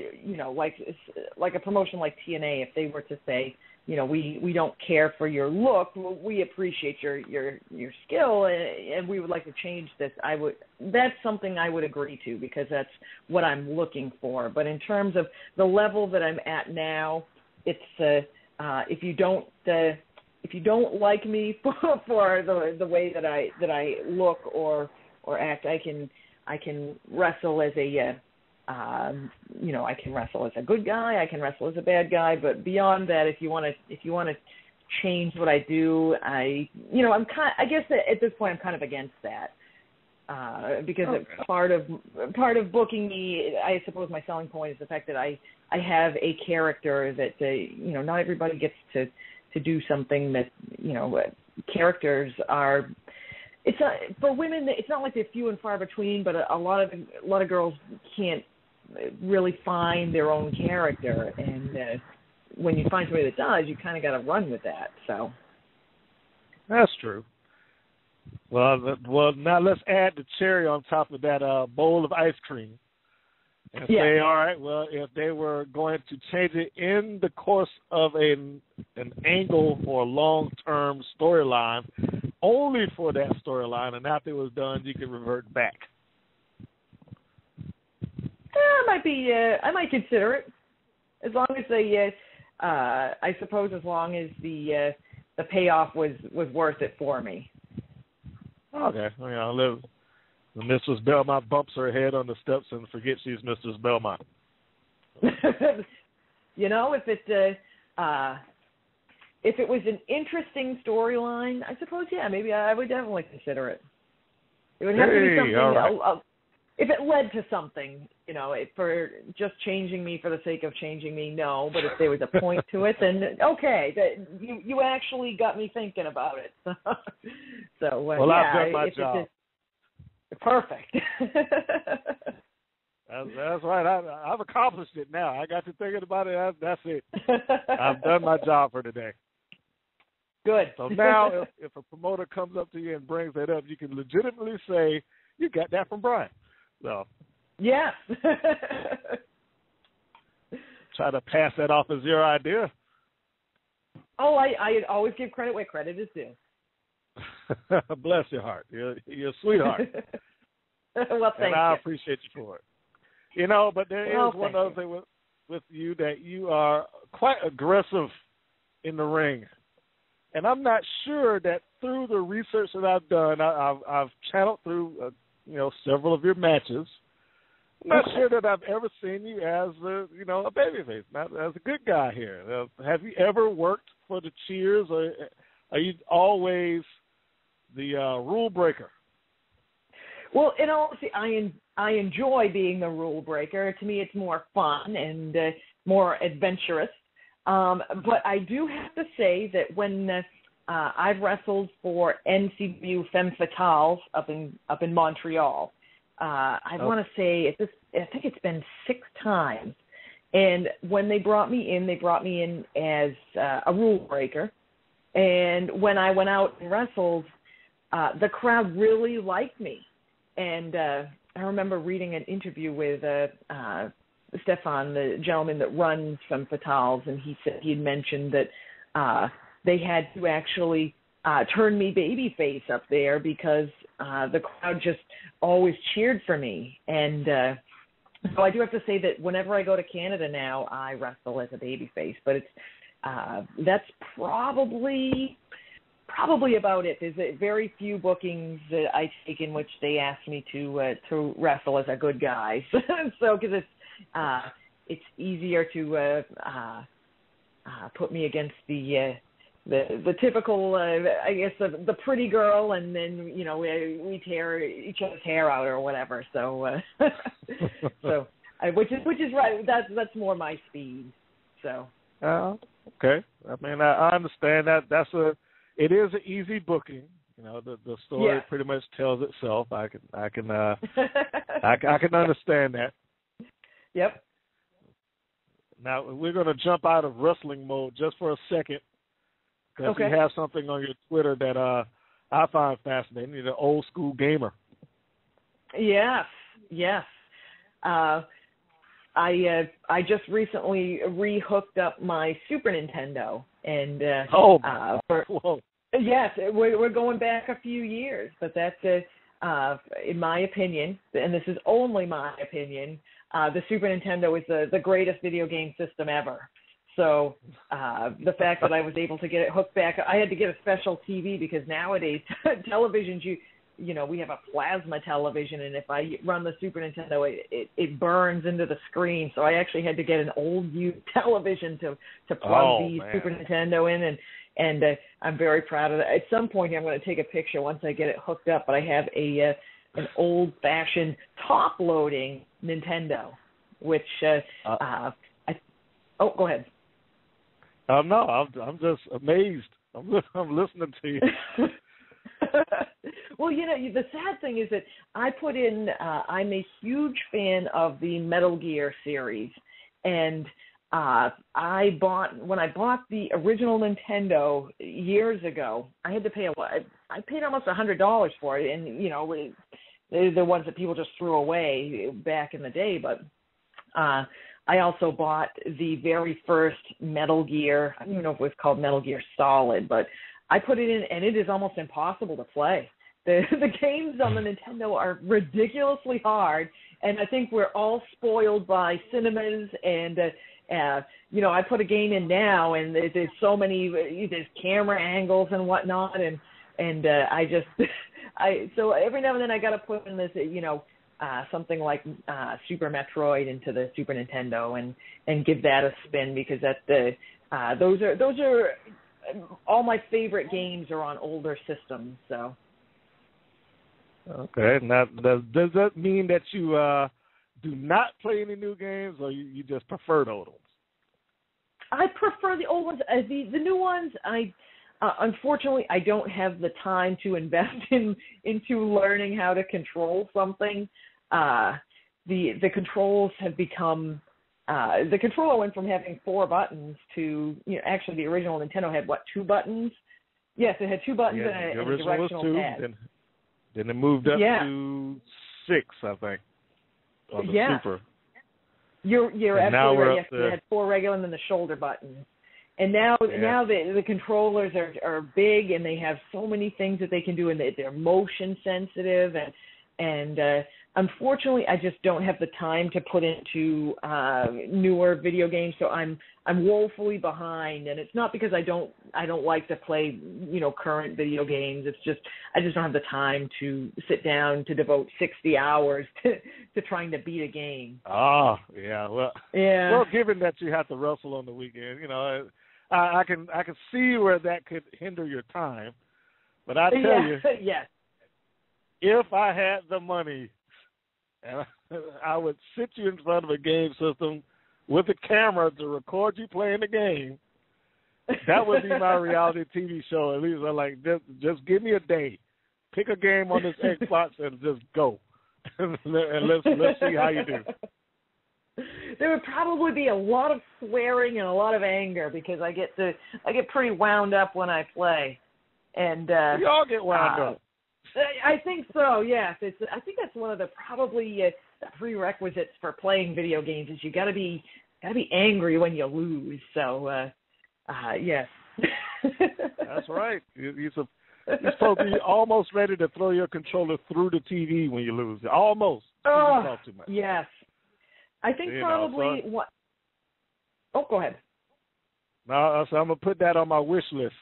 Speaker 6: like a promotion like TNA, if they were to say, we don't care for your look, we appreciate your skill, and we would like to change this. That's something I would agree to, because that's what I'm looking for. But in terms of the level that I'm at now, it's if you don't like me for the way that I look or act, I can wrestle as a I can wrestle as a good guy, I can wrestle as a bad guy, but beyond that, if you want to change what I do, I guess at this point I'm kind of against that, because it's part of booking me. I suppose my selling point is the fact that I have a character that not everybody gets to do something that characters are. It's not, for women. It's not like they're few and far between, but a lot of girls can't really find their own character, and when you find somebody that does, you kind of got to run with that. So
Speaker 5: that's true. Well, now let's add the cherry on top of that bowl of ice cream, and say, all right, well, if they were going to change it in the course of an angle or long-term storyline, only for that storyline, and after it was done, you can revert back. I might consider it, as long as I suppose as long as the payoff was worth it for me. Okay, Mistress Belmont bumps her head on the steps and forgets she's Mistress Belmont.
Speaker 6: If it was an interesting storyline, I suppose, maybe I would definitely consider it. It would have to be something. Right. If it led to something, for just changing me for the sake of changing me, no. But if there was a point to it, then okay, you actually got me thinking about it. So
Speaker 5: I've done my job.
Speaker 6: Perfect.
Speaker 5: That's right. I've accomplished it now. I got to thinking about it. That's it. I've done my job for today.
Speaker 6: Good.
Speaker 5: So now, if a promoter comes up to you and brings that up, you can legitimately say, "You got that from Brian." So,
Speaker 6: yeah.
Speaker 5: Try to pass that off as your idea.
Speaker 6: Oh, I always give credit where credit is due.
Speaker 5: Bless your heart. You're a sweetheart.
Speaker 6: Well, thank you.
Speaker 5: I appreciate you for it. But there is one other thing with you, that you are quite aggressive in the ring. And I'm not sure that through the research that I've done, I've channeled through, several of your matches. I'm not sure that I've ever seen you as a babyface, not as a good guy here. Have you ever worked for the cheers, or are you always the rule breaker?
Speaker 6: Well, in all honesty, I enjoy being the rule breaker. To me, it's more fun and more adventurous. But I do have to say that when I've wrestled for NCW Femme Fatales up in Montreal, I want to say I think it's been 6 times. And when they brought me in as a rule breaker. And when I went out and wrestled, the crowd really liked me. And I remember reading an interview with Stefan, the gentleman that runs Femme Fatales, and he said he had mentioned that they had to actually turn me babyface up there because the crowd just always cheered for me. And so I do have to say that whenever I go to Canada now, I wrestle as a babyface. But that's probably about it. There's very few bookings that I take in which they ask me to wrestle as a good guy. So because it's easier to put me against the the typical, I guess, the pretty girl, and then we tear each other's hair out or whatever. So which is right. That's more my speed. So.
Speaker 5: Okay. I mean, I understand that. It is an easy booking. The story pretty much tells itself. I can understand that.
Speaker 6: Yep.
Speaker 5: Now we're going to jump out of wrestling mode just for a second because you have something on your Twitter that I find fascinating. You're an old school gamer.
Speaker 6: Yes. I just recently rehooked up my Super Nintendo, and yes, we're going back a few years, but that's in my opinion, and this is only my opinion, the Super Nintendo is the greatest video game system ever. So the fact that I was able to get it hooked back, I had to get a special TV because nowadays televisions, we have a plasma television, and if I run the Super Nintendo, it burns into the screen. So I actually had to get an old used television to plug the Super Nintendo in, and I'm very proud of that. At some point here, I'm going to take a picture once I get it hooked up, but I have an old-fashioned top-loading Nintendo, which go ahead.
Speaker 5: No, I'm just amazed. I'm listening to you.
Speaker 6: Well, the sad thing is that I put in, I'm a huge fan of the Metal Gear series, and when I bought the original Nintendo years ago, I had to pay I paid almost $100 for it, and they're the ones that people just threw away back in the day. But I also bought the very first Metal Gear. I don't even know if it was called Metal Gear Solid, but I put it in, and it is almost impossible to play. The games on the Nintendo are ridiculously hard, and I think we're all spoiled by cinemas and. I put a game in now, and there's so many, there's camera angles and whatnot, and so every now and then I got to put in this, something like Super Metroid into the Super Nintendo and give that a spin, because those are all my favorite games are on older systems. So.
Speaker 5: Okay. Now, does that mean that you do not play any new games, or you just prefer the old ones?
Speaker 6: I prefer the old ones. The new ones, unfortunately, I don't have the time to invest into learning how to control something. The controls have become the controller went from having 4 buttons to actually the original Nintendo had 2 buttons? Yes, it had 2 buttons and a directional pad.
Speaker 5: Then it moved up to 6, I think. On the Super. You're absolutely right. Yes, they had 4 regular and then the shoulder buttons. And now the controllers are big, and they have so many things that they can do, and they're motion sensitive, and unfortunately I just don't have the time to put into newer video games, so I'm woefully behind. And it's not because I don't like to play current video games. It's just I just don't have the time to sit down to devote 60 hours to trying to beat a game. Well, given that you have to wrestle on the weekend, I can see where that could hinder your time. But I tell you,
Speaker 6: yes.
Speaker 5: If I had the money, and I would sit you in front of a game system with a camera to record you playing the game. That would be my reality TV show. At least I'm like, just give me a day, pick a game on this Xbox and just go, and let's see how you do.
Speaker 6: There would probably be a lot of swearing and a lot of anger because I get pretty wound up when I play, and
Speaker 5: we all get wound up.
Speaker 6: I think so. Yes, I think that's one of the probably the prerequisites for playing video games is you got to be angry when you lose. So yes.
Speaker 5: That's right. You're supposed to be almost ready to throw your controller through the TV when you lose. Almost.
Speaker 6: Oh,
Speaker 5: you talk too much.
Speaker 6: Yes. I think probably what. Oh, go ahead.
Speaker 5: No, so I'm gonna put that on my wish list.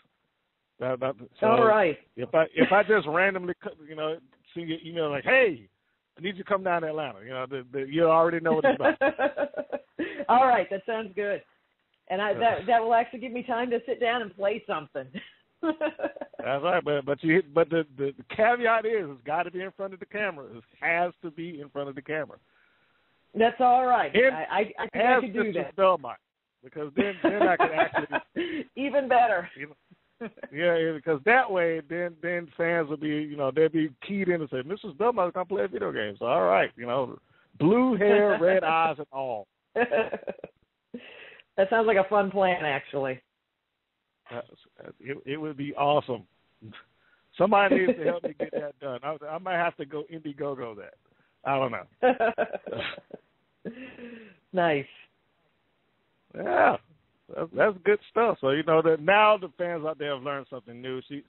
Speaker 5: So
Speaker 6: all right.
Speaker 5: If I just randomly, send you an email like, hey, I need you to come down to Atlanta. You already know what it's about.
Speaker 6: All right, that sounds good. And that will actually give me time to sit down and play something.
Speaker 5: That's right, but the caveat is it's got to be in front of the camera. It has to be in front of the camera.
Speaker 6: That's all right.
Speaker 5: And
Speaker 6: I think I could do that.
Speaker 5: Belmont, because then I could actually
Speaker 6: even better.
Speaker 5: Yeah, because that way then fans will be they'll be keyed in and say, Mrs. Belmont's gonna play a video game. So all right, blue hair, red eyes, and all.
Speaker 6: That sounds like a fun plan, actually.
Speaker 5: It would be awesome. Somebody needs to help me get that done. I might have to go Indiegogo that. I don't know.
Speaker 6: Nice.
Speaker 5: Yeah, that's good stuff. So that now the fans out there have learned something new. She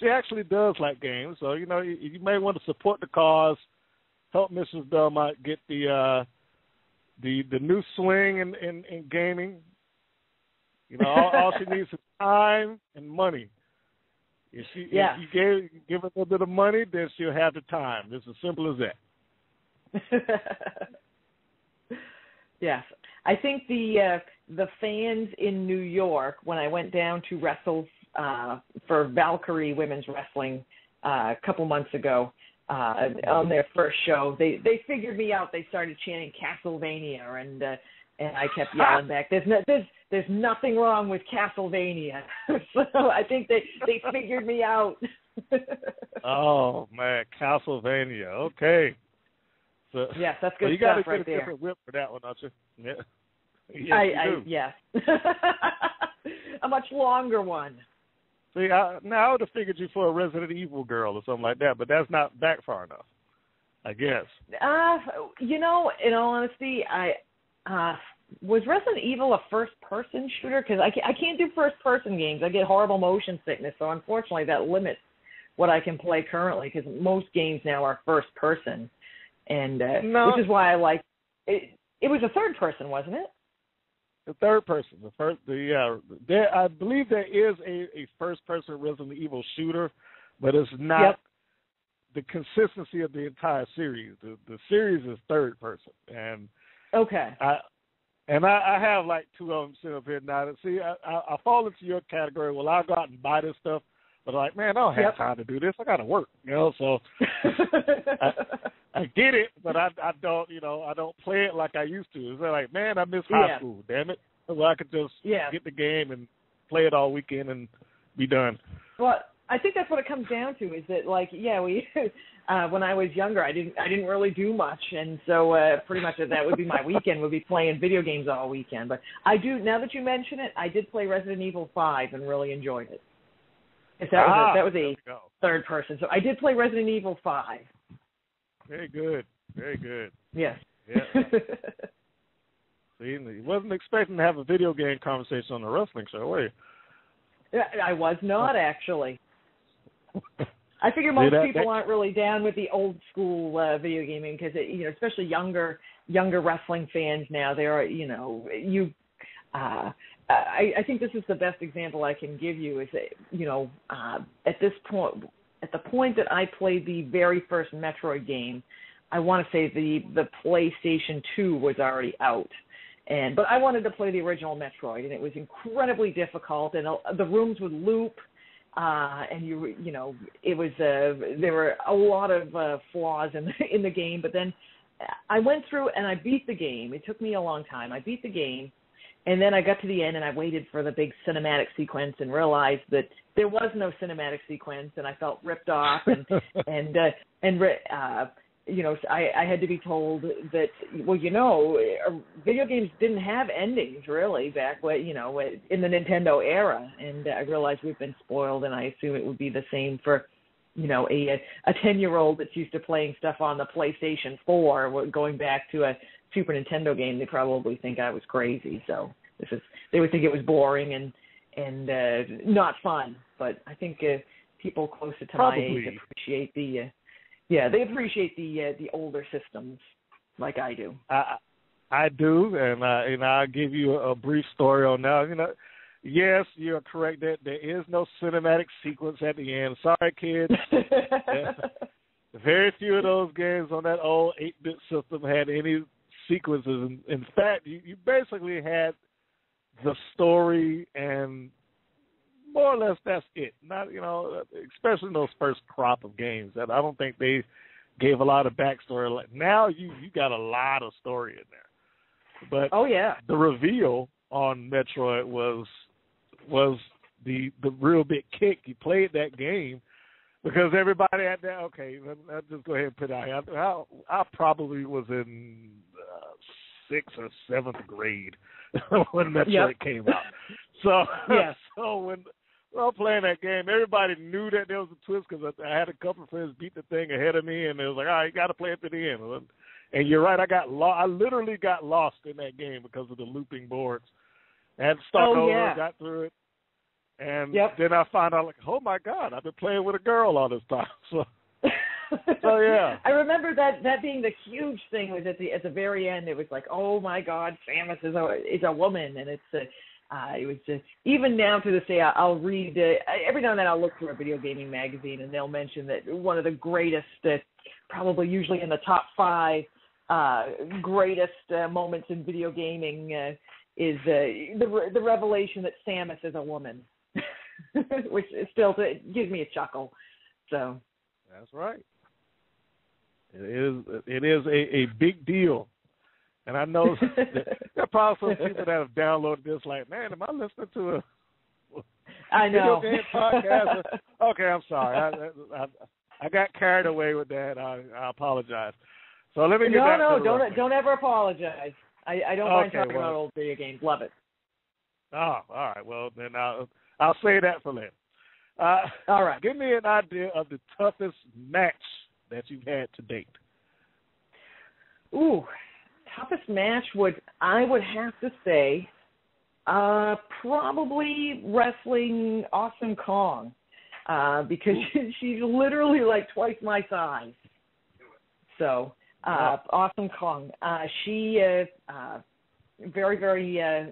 Speaker 5: actually does like games. So you may want to support the cause, help Mrs. Belmont get the new swing in gaming. All she needs is time and money. If you give her a little bit of money, then she'll have the time. It's as simple as that.
Speaker 6: Yes. I think the fans in New York, when I went down to wrestle for Valkyrie Women's Wrestling a couple months ago on their first show, they figured me out. They started chanting Castlevania, and I kept yelling back, There's nothing wrong with Castlevania. So I think they figured me out.
Speaker 5: Oh, man, Castlevania. Okay. So,
Speaker 6: yes, that's good
Speaker 5: you
Speaker 6: stuff
Speaker 5: got to
Speaker 6: right
Speaker 5: get a
Speaker 6: there.
Speaker 5: different whip for that one, don't you? Yeah.
Speaker 6: Yes. A much longer one.
Speaker 5: See, now I would have figured you for a Resident Evil girl or something like that, but that's not back far enough, I guess.
Speaker 6: In all honesty, was Resident Evil a first-person shooter? Because I can't do first-person games. I get horrible motion sickness, so unfortunately that limits what I can play currently, because most games now are first-person, and which is why I like it. It was a third-person, wasn't it?
Speaker 5: The third person. I believe there is a first-person Resident Evil shooter, but it's not the consistency of the entire series. The series is third person, and
Speaker 6: okay.
Speaker 5: I have like two of them sitting up here now. See, I fall into your category. Well, I'll go out and buy this stuff, but like, man, I don't have time to do this. I got to work, so I get it, but I don't, I don't play it like I used to. It's like, man, I miss high school, damn it. Well, I could just get the game and play it all weekend and be done.
Speaker 6: Well, I think that's what it comes down to, is that, like, we when I was younger, I didn't really do much, and so pretty much that would be my weekend, would be playing video games all weekend. But I do, now that you mention it, I did play Resident Evil 5 and really enjoyed it. That was a third person, so I did play Resident Evil 5.
Speaker 5: Very good, very good.
Speaker 6: Yes.
Speaker 5: Yeah. See, you wasn't expecting to have a video game conversation on the wrestling show, were you?
Speaker 6: Yeah, I was not, actually. I figure most people aren't really down with the old school video gaming, because especially younger wrestling fans now. They are, I think this is the best example I can give you. Is that, at this point, at the point that I played the very first Metroid game, I want to say the PlayStation 2 was already out. But I wanted to play the original Metroid, and it was incredibly difficult, and the rooms would loop, and it was there were a lot of flaws in the game. But then I went through and I beat the game. It took me a long time. I beat the game, and then I got to the end and I waited for the big cinematic sequence and realized that there was no cinematic sequence, and I felt ripped off, I had to be told that, video games didn't have endings really back in the Nintendo era, and I realized we've been spoiled, and I assume it would be the same for, a 10-year-old that's used to playing stuff on the PlayStation 4, going back to a Super Nintendo game. They probably think I was crazy, so they would think it was boring and not fun. But I think people closer to my age appreciate they appreciate the older systems like I do.
Speaker 5: I do, and I'll give you a brief story on that. Yes, you're correct that there is no cinematic sequence at the end. Sorry, kids. Very few of those games on that old 8-bit system had any sequences. In fact, you basically had the story, and more or less that's it. Not, especially in those first crop of games, that I don't think they gave a lot of backstory. Like, now you got a lot of story in there. But the reveal on Metroid was the real big kick. You played that game because everybody had that. Okay, let's just go ahead and put it out here. I probably was in 6th or 7th grade when Metroid came out. So so when I was playing that game, everybody knew that there was a twist because I had a couple of friends beat the thing ahead of me, and it was like, all right, you got to play it to the end. And you're right, I literally got lost in that game because of the looping boards. I had to start over, got through it, and then I found out, like, oh my God, I've been playing with a girl all this time. So yeah.
Speaker 6: I remember that being the huge thing was at the very end. It was like, oh my God, Samus is a woman, and it was just, even now to this day, I'll read every now and then I'll look through a video gaming magazine, and they'll mention that one of the greatest, probably usually in the top 5 greatest moments in video gaming is the revelation that Samus is a woman, which still gives me a chuckle. So
Speaker 5: that's right. It is a big deal. And I know there are probably some people that have downloaded this like, man, am I listening to a video game podcast? Okay, I'm sorry. I got carried away with that. I apologize. So let me get back to the
Speaker 6: don't ever apologize. I don't mind talking about old video games. Love it.
Speaker 5: Oh, all right. Well, then I'll say that for later.
Speaker 6: All right.
Speaker 5: Give me an idea of the toughest match that you've had to date.
Speaker 6: Ooh, toughest match I would have to say probably wrestling Awesome Kong because she's literally like twice my size. So Awesome Kong, she very, very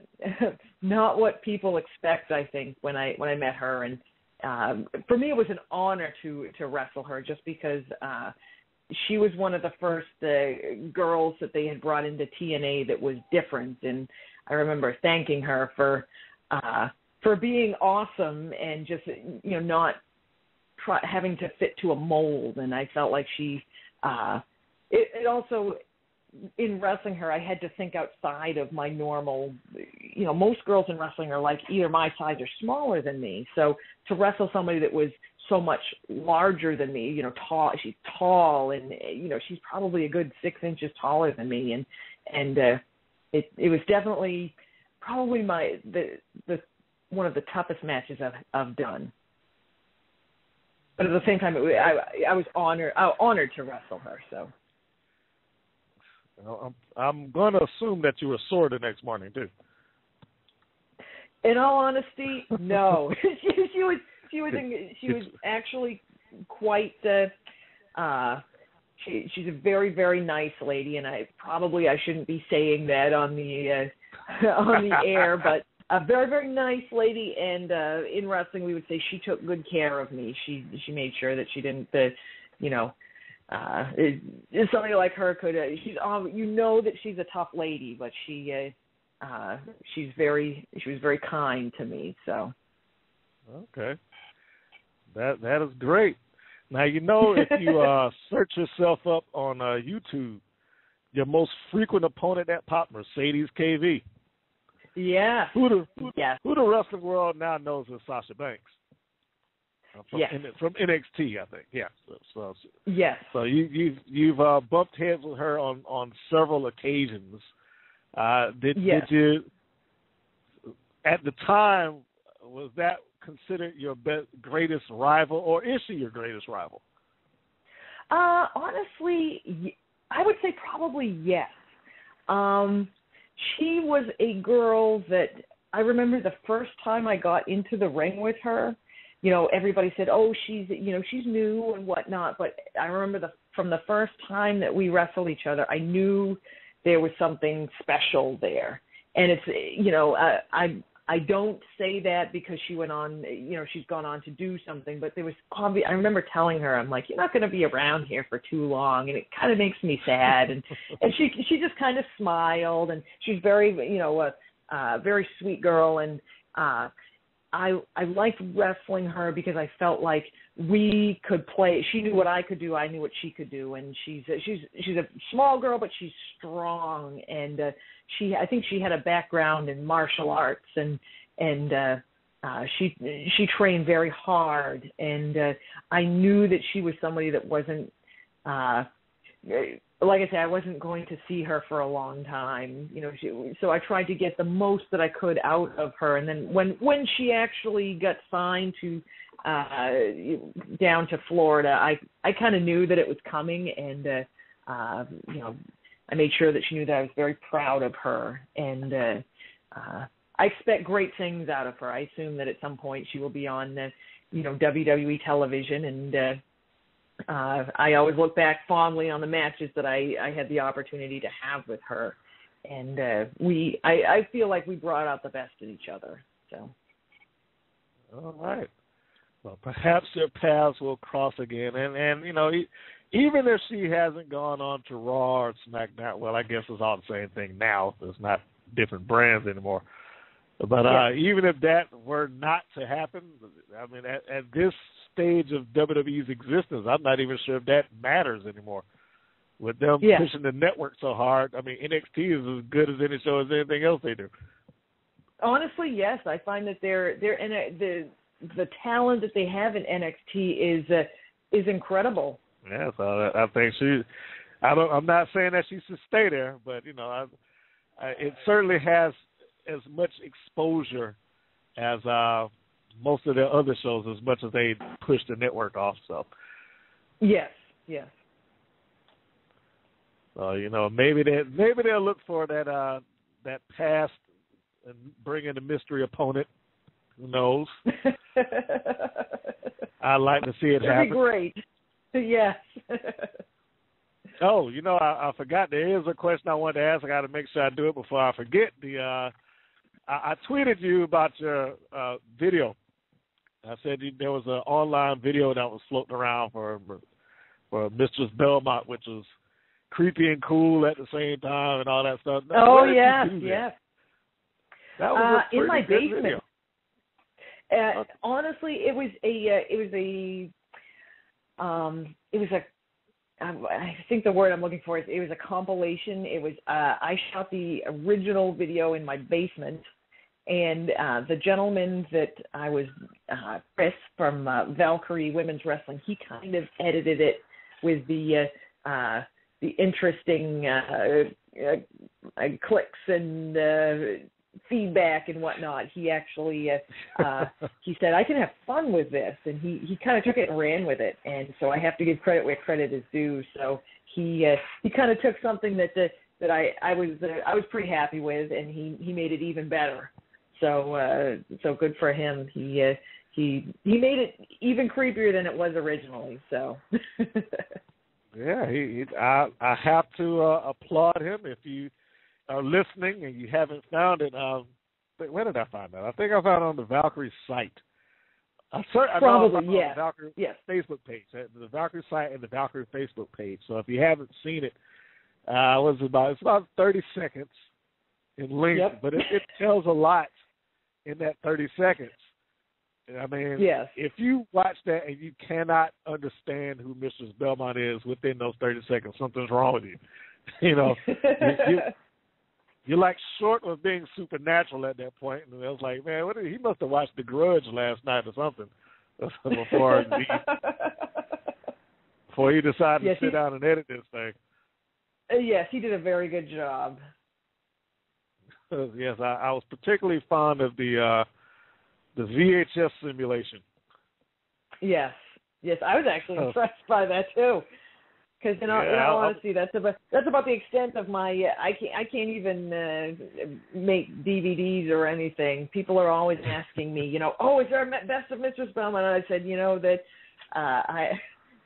Speaker 6: not what people expect, I think, when I met her, and for me it was an honor to wrestle her just because she was one of the first girls that they had brought into TNA that was different, and I remember thanking her for being awesome and just not having to fit to a mold, and I felt like she it also, in wrestling her, I had to think outside of my normal, most girls in wrestling are like either my size or smaller than me. So to wrestle somebody that was so much larger than me, tall, she's tall, and, she's probably a good 6 inches taller than me. And it was definitely probably the one of the toughest matches I've done. But at the same time, I was honored to wrestle her, so.
Speaker 5: I'm going to assume that you were sore the next morning too.
Speaker 6: In all honesty, no. she was actually quite. She's a very, very nice lady, and I shouldn't be saying that on the air, but a very, very nice lady. And in wrestling, we would say she took good care of me. She made sure that she didn't, somebody like her could. She's that she's a tough lady, but she was very kind to me. So.
Speaker 5: Okay, that is great. Now if you search yourself up on YouTube, your most frequent opponent that popped, Mercedes KV.
Speaker 6: Yeah.
Speaker 5: Who the wrestling world now knows is Sasha Banks. From NXT, I think. Yeah. So
Speaker 6: yes.
Speaker 5: So you've bumped heads with her on several occasions. Did you at the time, was that considered your greatest rival, or is she your greatest rival?
Speaker 6: Honestly, I would say probably yes. She was a girl that I remember the first time I got into the ring with her. Everybody said, "Oh, she's new and whatnot." But I remember from the first time that we wrestled each other, I knew there was something special there. And it's, I don't say that because she went on, she's gone on to do something. But there was I remember telling her, I'm like, "You're not going to be around here for too long," and it kind of makes me sad. And she just kind of smiled, and she's very, very sweet girl, and I liked wrestling her because I felt like we could play. She knew what I could do. I knew what she could do. And she's a small girl, but she's strong. And I think she had a background in martial arts, and she trained very hard. And I knew that she was somebody that wasn't, like I said, I wasn't going to see her for a long time, so I tried to get the most that I could out of her. And then when she actually got signed to down to Florida, I kind of knew that it was coming, and I made sure that she knew that I was very proud of her, and I expect great things out of her. I assume that at some point she will be on WWE television, and I always look back fondly on the matches that I had the opportunity to have with her, and I feel like we brought out the best in each other. So,
Speaker 5: all right. Well, perhaps their paths will cross again, and even if she hasn't gone on to Raw or SmackDown, well, I guess it's all the same thing now. It's not different brands anymore. But even if that were not to happen, I mean, at this stage of WWE's existence, I'm not even sure if that matters anymore. With them pushing the network so hard, I mean, NXT is as good as any show as anything else they do.
Speaker 6: Honestly, yes, I find that the talent that they have in NXT is incredible.
Speaker 5: Yeah, so I think I'm not saying that she should stay there, but it certainly has as much exposure as most of their other shows, as much as they push the network off. So,
Speaker 6: yes.
Speaker 5: So maybe they'll look for that past and bring in a mystery opponent. Who knows? I'd like to see it happen.
Speaker 6: That'd be great. Yes.
Speaker 5: Oh, I forgot. There is a question I wanted to ask. I got to make sure I do it before I forget. I tweeted you about your video. I said there was an online video that was floating around for Mistress Belmont, which was creepy and cool at the same time and all that stuff.
Speaker 6: Now, yes.
Speaker 5: That was
Speaker 6: in my basement.
Speaker 5: Video.
Speaker 6: Okay. Honestly, it was I think the word I'm looking for is it was a compilation. It was I shot the original video in my basement, and the gentleman that I was, Chris from Valkyrie Women's Wrestling, he kind of edited it with the interesting clicks and feedback and whatnot. He actually he said I can have fun with this, and he kind of took it and ran with it. And so I have to give credit where credit is due. So he kind of took something that I was pretty happy with, and he made it even better. So good for him. He made it even creepier than it was originally. So.
Speaker 5: Yeah, I have to applaud him. If you are listening and you haven't found it, where did I find that? I think I found it on the Valkyrie site.
Speaker 6: Probably, yes.
Speaker 5: On the Valkyrie Facebook page, the Valkyrie site and the Valkyrie Facebook page. So if you haven't seen it, it's about 30 seconds in length, but it tells a lot in that 30 seconds. I mean, if you watch that and you cannot understand who Mistress Belmont is within those 30 seconds, something's wrong with you. You're like short of being supernatural at that point. And I was like, man, he must have watched The Grudge last night or something before he decided to sit down and edit this thing.
Speaker 6: Yes, he did a very good job.
Speaker 5: Yes, I was particularly fond of the VHS simulation. Yes,
Speaker 6: I was actually impressed by that too. Because in all honesty, that's about the extent of my. I can't even make DVDs or anything. People are always asking me, is there a best of Mistress Belmont? And I said, that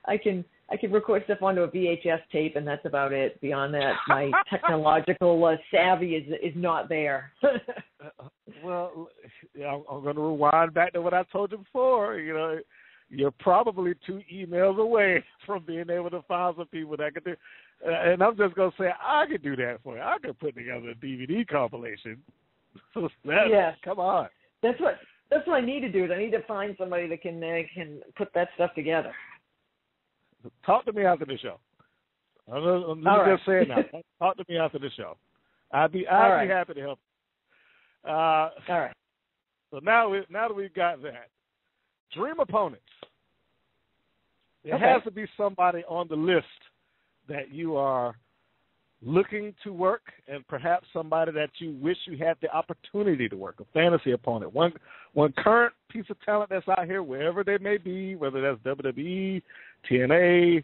Speaker 6: I can record stuff onto a VHS tape, and that's about it. Beyond that, my technological savvy is not there.
Speaker 5: Well, I'm going to rewind back to what I told you before. You're probably 2 emails away from being able to find some people that could do. And I'm just going to say, I could do that for you. I could put together a DVD compilation
Speaker 6: Yes.
Speaker 5: Come on.
Speaker 6: That's what I need to do. Is I need to find somebody that can put that stuff together.
Speaker 5: Talk to me after the show. I'm just saying now. Talk to me after the show. I'd be happy to help.
Speaker 6: All right.
Speaker 5: So now that we've got that, dream opponents. There has to be somebody on the list that you are looking to work, and perhaps somebody that you wish you had the opportunity to work, a fantasy opponent. One current piece of talent that's out here, wherever they may be, whether that's WWE, TNA,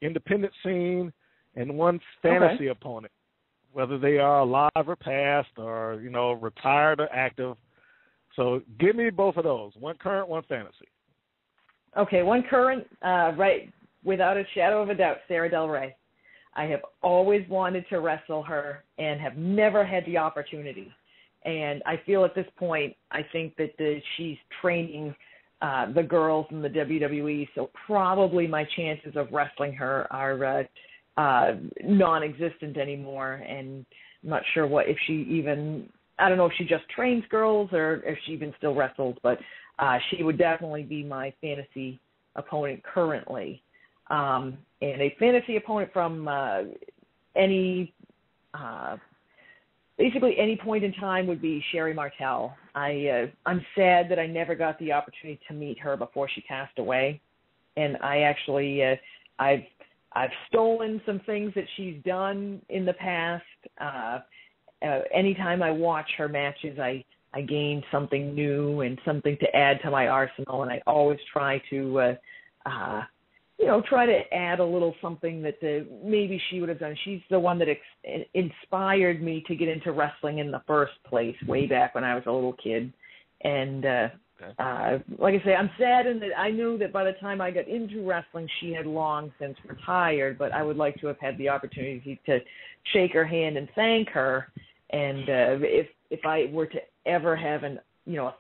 Speaker 5: independent scene, and one fantasy opponent, whether they are alive or past or, retired or active. So give me both of those, one current, one fantasy.
Speaker 6: Okay, one current, right, without a shadow of a doubt, Sarah Del Rey. I have always wanted to wrestle her and have never had the opportunity. And I feel at this point, I think that she's training the girls in the WWE, so probably my chances of wrestling her are non-existent anymore. And I'm not sure if she even, I don't know if she just trains girls or if she even still wrestles, but she would definitely be my fantasy opponent currently. And a fantasy opponent from basically any point in time would be Sherry Martel. I'm sad that I never got the opportunity to meet her before she passed away, and I actually I've stolen some things that she's done in the past. Anytime I watch her matches, I gain something new and something to add to my arsenal, and I always try to try to add a little something that maybe she would have done. She's the one that inspired me to get into wrestling in the first place, way back when I was a little kid. And like I say, I'm saddened that I knew that by the time I got into wrestling, she had long since retired, but I would like to have had the opportunity to shake her hand and thank her. And if I were to ever have a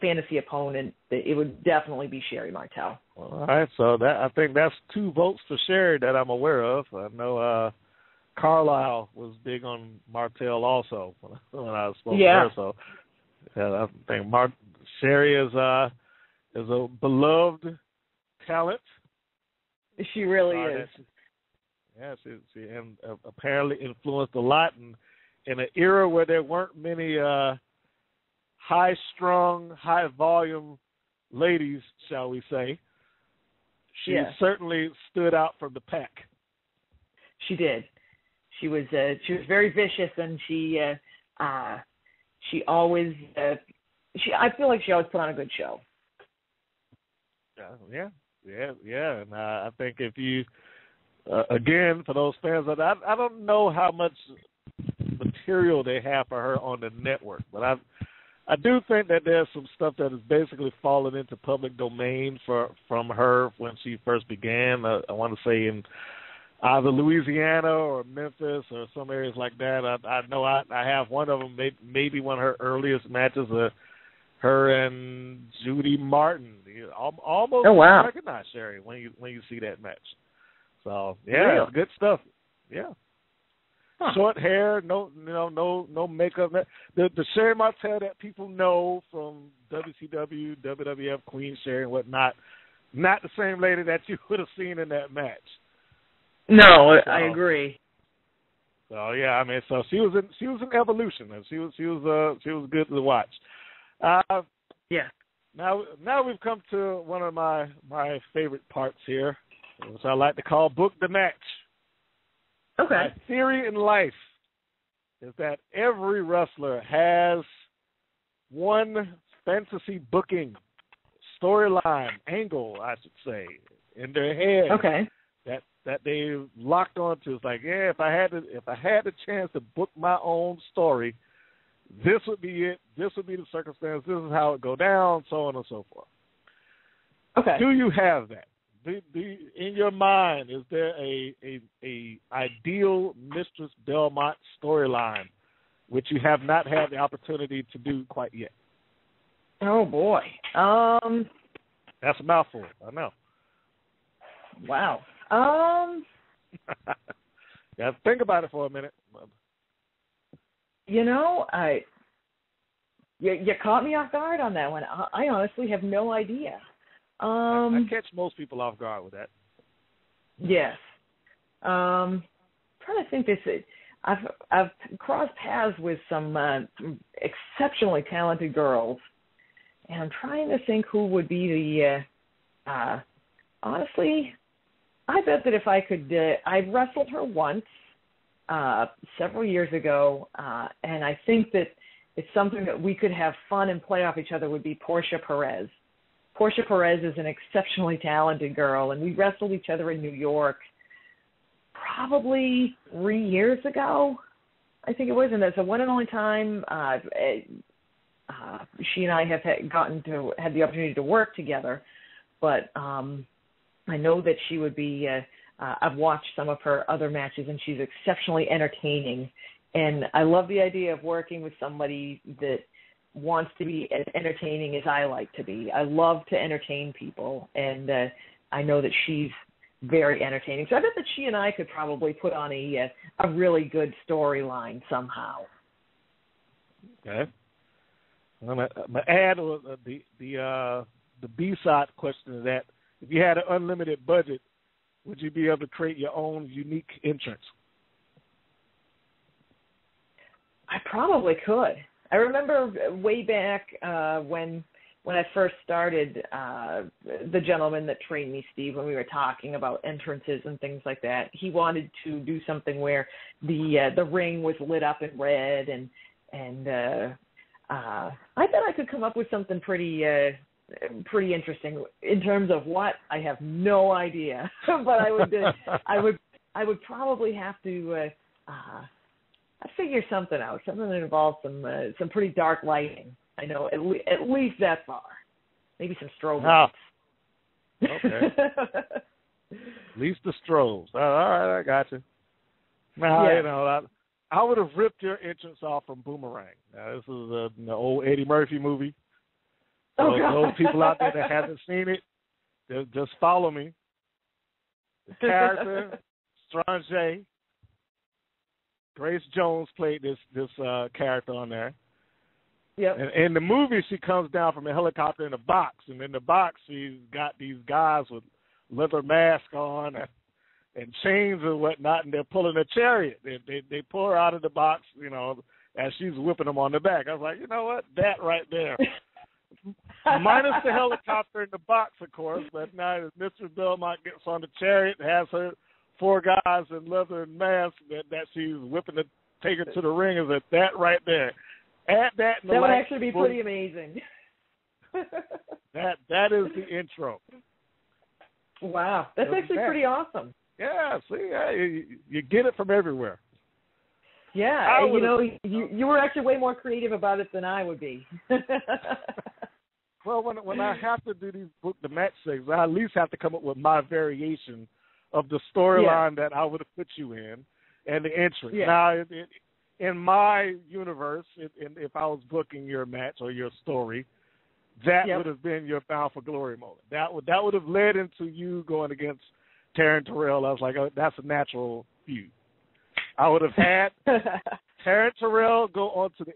Speaker 6: fantasy opponent, it would definitely be Sherry Martel.
Speaker 5: All right, so I think that's 2 votes for Sherry that I'm aware of. I know Carlisle was big on Martel also when I spoke to her. So I think Sherry is a beloved talent.
Speaker 6: She really is.
Speaker 5: She and apparently influenced a lot in an era where there weren't many high-strung, high-volume ladies, shall we say. She certainly stood out from the pack.
Speaker 6: She did. She was very vicious, and she always I feel like she always put on a good show.
Speaker 5: Yeah. And I think if you again, for those fans, I don't know how much material they have for her on the network, but I do think that there's some stuff that has basically fallen into public domain from her when she first began. I want to say in either Louisiana or Memphis or some areas like that. I know I have one of them, maybe one of her earliest matches, her and Judy Martin. You almost recognize Sherry when you see that match. So it's good stuff. Yeah. Huh. Short hair, no makeup. The Sherry Martel that people know from WCW, WWF, Queen Sherry and whatnot, not the same lady that you would have seen in that match.
Speaker 6: No, I agree.
Speaker 5: So so she was an evolution, and she was good to watch. Now we've come to one of my favorite parts here, which I like to call Book the Match.
Speaker 6: Okay.
Speaker 5: My theory in life is that every wrestler has one fantasy booking storyline angle, I should say, in their head.
Speaker 6: Okay.
Speaker 5: That they locked onto. It's like, if I had the chance to book my own story, this would be it. This would be the circumstance. This is how it go down, so on and so forth.
Speaker 6: Okay.
Speaker 5: Do you have that? In your mind, is there a ideal Mistress Belmont storyline which you have not had the opportunity to do quite yet?
Speaker 6: Oh boy,
Speaker 5: that's a mouthful. I know.
Speaker 6: Wow.
Speaker 5: Yeah, think about it for a minute.
Speaker 6: You caught me off guard on that one. I honestly have no idea.
Speaker 5: I catch most people off guard with that.
Speaker 6: Yes. Trying to think I've crossed paths with some exceptionally talented girls, and I'm trying to think who would be the. Honestly, I bet that if I could, I wrestled her once several years ago, and I think that it's something that we could have fun and play off each other. Would be Portia Perez. Portia Perez is an exceptionally talented girl, and we wrestled each other in New York probably 3 years ago, I think it was, and that's a one and only time she and I have had the opportunity to work together. But I know that she would be. I've watched some of her other matches, and she's exceptionally entertaining. And I love the idea of working with somebody that wants to be as entertaining as I like to be. I love to entertain people, and I know that she's very entertaining. So I bet that she and I could probably put on a really good storyline somehow.
Speaker 5: Okay. I'm gonna add the B-side question to that. If you had an unlimited budget, would you be able to create your own unique entrance?
Speaker 6: I probably could. I remember way back when I first started, the gentleman that trained me, Steve, when we were talking about entrances and things like that, he wanted to do something where the ring was lit up in red, and I bet I could come up with something pretty interesting. In terms of what, I have no idea, but I would probably have to figure something out, something that involves some pretty dark lighting. I know at least that far. Maybe some strobe lights.
Speaker 5: Okay. At least the strobes. All right, I got you. Now,
Speaker 6: yeah.
Speaker 5: I would have ripped your entrance off from Boomerang. Now, this is the old Eddie Murphy movie. So those people out there that haven't seen it, just follow me. The character, Strange, Grace Jones played this character on there.
Speaker 6: Yep.
Speaker 5: And in the movie, she comes down from a helicopter in a box, and in the box, she's got these guys with leather masks on and chains and whatnot, and they're pulling a chariot. They pull her out of the box, as she's whipping them on the back. I was like, you know what? That right there. Minus the helicopter in the box, of course, but now as Mistress Belmont gets on the chariot, has her 4 guys in leather and masks that she's whipping to take her to the ring, is that right there. Add that in the
Speaker 6: that would actually be pretty amazing.
Speaker 5: That is the intro.
Speaker 6: Wow, that's actually pretty awesome.
Speaker 5: Yeah, see, you get it from everywhere.
Speaker 6: Yeah, you were actually way more creative about it than I would be.
Speaker 5: Well, when I have to do these the match things, I at least have to come up with my variation of the storyline that I would have put you in and the entrance.
Speaker 6: Yeah.
Speaker 5: Now, in my universe, if I was booking your match or your story, that would have been your Bound for Glory moment. That would have led into you going against Taryn Terrell. I was like, oh, that's a natural feud. I would have had Taryn Terrell go onto the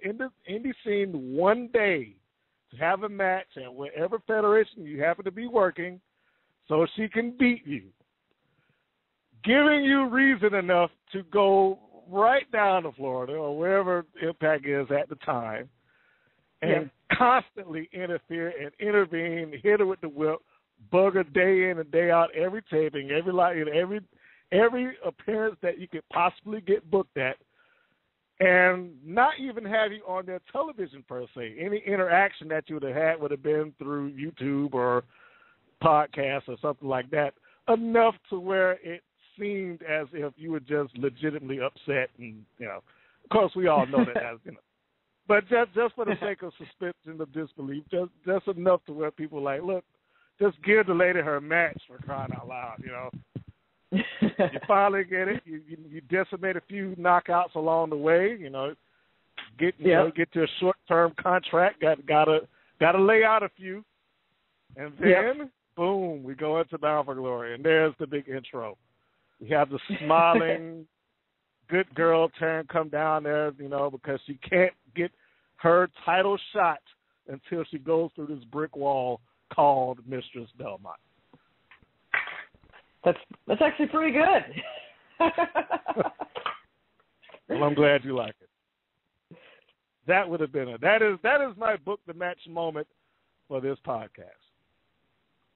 Speaker 5: indie scene one day to have a match at whatever federation you happen to be working so she can beat you, giving you reason enough to go right down to Florida or wherever Impact is at the time and constantly interfere and intervene, hit her with the whip, bug her day in and day out, every taping, every appearance that you could possibly get booked at, and not even have you on their television per se. Any interaction that you would have had would have been through YouTube or podcasts or something like that, enough to where it seemed as if you were just legitimately upset. And, of course, we all know that, but just for the sake of suspension of disbelief, just enough to where people are like, look, just give the lady her match, for crying out loud, You finally get it. You decimate a few knockouts along the way. Get to a short-term contract. Got to lay out a few, and then boom, we go into Bound for Glory, and there's the big intro. We have the smiling good girl Taryn come down there, because she can't get her title shot until she goes through this brick wall called Mistress Belmont.
Speaker 6: That's actually pretty good.
Speaker 5: Well, I'm glad you like it. That would have been that is my book the match moment for this podcast.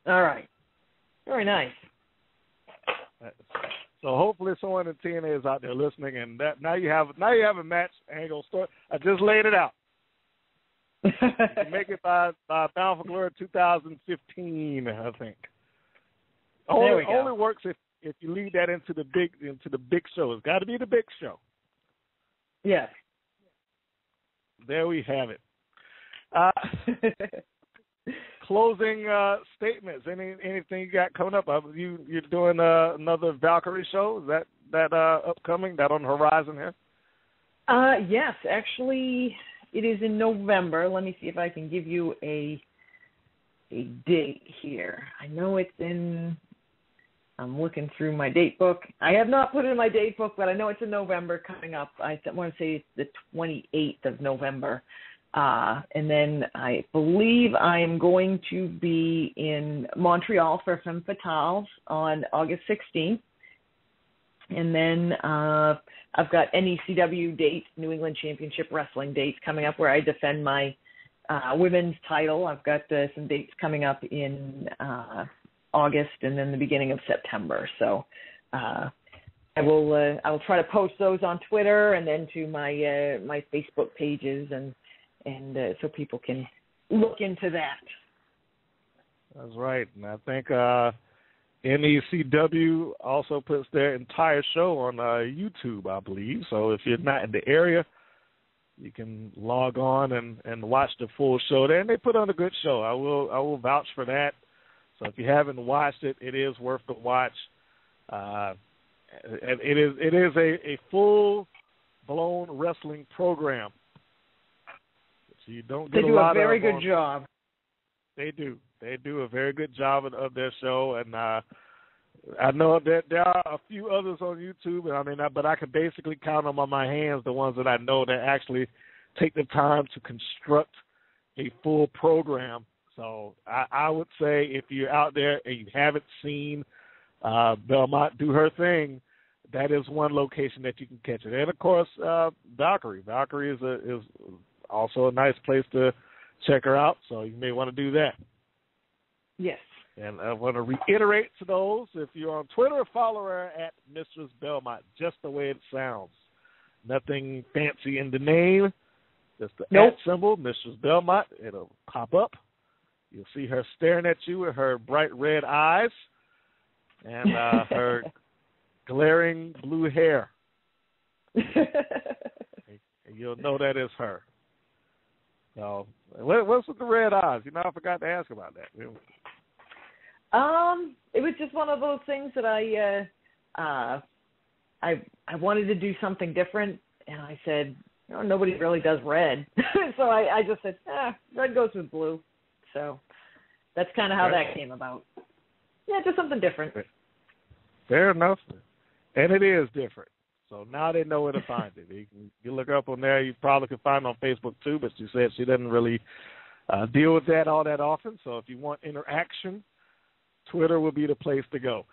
Speaker 6: All right. Very nice.
Speaker 5: So hopefully someone in TNA is out there listening, and that now you have a match angle story. I just laid it out. You can make it by Bound for Glory 2015, I think. Only works if you lead that into the big show. It's got to be the big show.
Speaker 6: Yes.
Speaker 5: There we have it. Closing statements. Anything you got coming up? You're doing another Valkyrie show? Is that upcoming? That on the horizon here?
Speaker 6: Yes, actually, it is in November. Let me see if I can give you a date here. I know it's in. I'm looking through my date book. I have not put it in my date book, but I know it's in November coming up. I want to say it's the 28th of November. And then I believe I am going to be in Montreal for Femme Fatales on August 16th. And then I've got NECW dates, New England Championship Wrestling dates coming up where I defend my women's title. I've got some dates coming up in August and then the beginning of September. So I will try to post those on Twitter and then to my Facebook pages and so people can look into that.
Speaker 5: That's right. And I think NECW also puts their entire show on YouTube, I believe. So if you're not in the area, you can log on and watch the full show there. And they put on a good show. I will vouch for that. So if you haven't watched it, it is worth the watch. It is a full-blown wrestling program. So you don't get
Speaker 6: they do
Speaker 5: a lot
Speaker 6: a very
Speaker 5: of
Speaker 6: good job.
Speaker 5: They do. They do a very good job of their show, and I know that there are a few others on YouTube. But I can basically count them on my hands the ones that I know that actually take the time to construct a full program. So I would say if you're out there and you haven't seen Belmont do her thing, that is one location that you can catch it. And of course, Valkyrie. Valkyrie is also a nice place to check her out, so you may want to do that.
Speaker 6: Yes.
Speaker 5: And I want to reiterate to those, if you're on Twitter, follow her at Mistress Belmont, just the way it sounds. Nothing fancy in the name, just the @ symbol, Mistress Belmont. It'll pop up. You'll see her staring at you with her bright red eyes and her glaring blue hair. And you'll know that is her. So, what's with the red eyes? I forgot to ask about that.
Speaker 6: It was just one of those things that I wanted to do something different, and I said, nobody really does red. So I just said, red goes with blue. So that's kind of how that came about. Yeah, just something different.
Speaker 5: Fair enough. And it is different. So now they know where to find it. You look up on there. You probably can find it on Facebook too, but she said she doesn't really deal with that all that often. So if you want interaction, Twitter will be the place to go.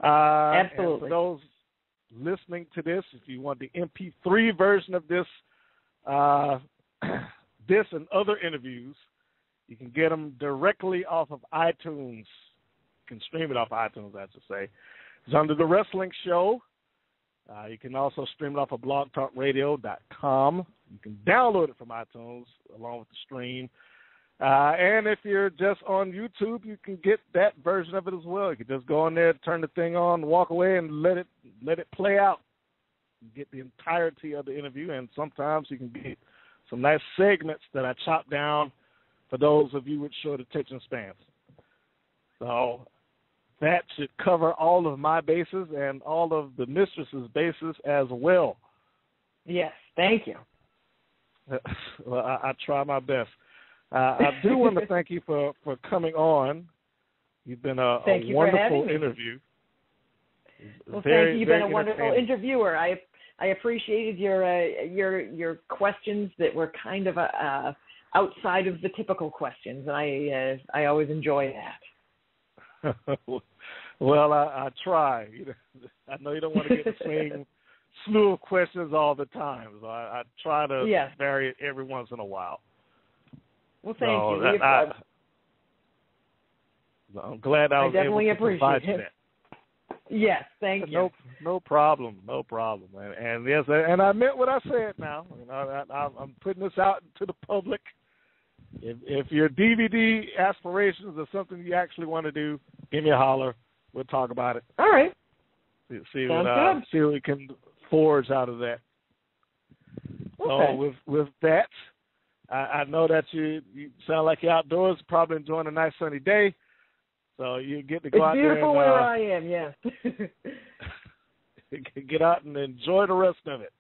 Speaker 6: Absolutely.
Speaker 5: And for those listening to this, if you want the MP3 version of this, this and other interviews, you can get them directly off of iTunes. You can stream it off iTunes, I should say. It's under The Wrestling Show. You can also stream it off of blogtalkradio.com. You can download it from iTunes along with the stream. And if you're just on YouTube, you can get that version of it as well. You can just go on there, turn the thing on, walk away, and let it play out. You get the entirety of the interview, and sometimes you can get some nice segments that I chop down for those of you with short attention spans. So that should cover all of my bases and all of the mistress's bases as well.
Speaker 6: Yes, thank you.
Speaker 5: Well, I try my best. I do want to thank you for coming on. You've been a wonderful interview.
Speaker 6: Well, thank you. You've been a wonderful interviewer. I I appreciated your questions that were kind of outside of the typical questions. I always enjoy that.
Speaker 5: Well, I try. I know you don't want to get the same slew of questions all the time, so I try to vary it every once in a while.
Speaker 6: Well, thank you.
Speaker 5: I'm glad I was able to provide you that.
Speaker 6: Yes, thank you.
Speaker 5: No problem. And yes, and I meant what I said. Now, I'm putting this out to the public. If your DVD aspirations are something you actually want to do, give me a holler. We'll talk about it.
Speaker 6: All right.
Speaker 5: See what we can forge out of that.
Speaker 6: Okay.
Speaker 5: So with that, I know that you sound like you're outdoors, probably enjoying a nice sunny day. So you get to go out there.
Speaker 6: It's beautiful where I am, yes.
Speaker 5: Get out and enjoy the rest of it.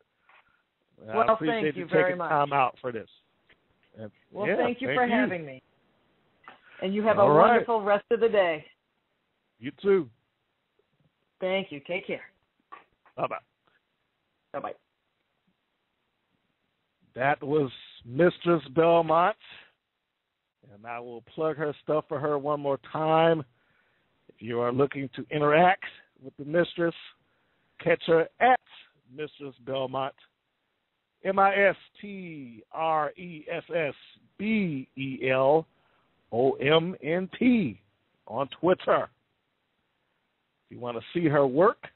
Speaker 6: Well,
Speaker 5: I appreciate
Speaker 6: thank you very much.
Speaker 5: Time out for this.
Speaker 6: Well, thank you for having me. And you have a wonderful rest of the day.
Speaker 5: You too.
Speaker 6: Thank you. Take care.
Speaker 5: Bye-bye.
Speaker 6: Bye-bye.
Speaker 5: That was Mistress Belmont. And I will plug her stuff for her one more time. If you are looking to interact with the Mistress, catch her at Mistress Belmont, MistressBelmont on Twitter. If you want to see her work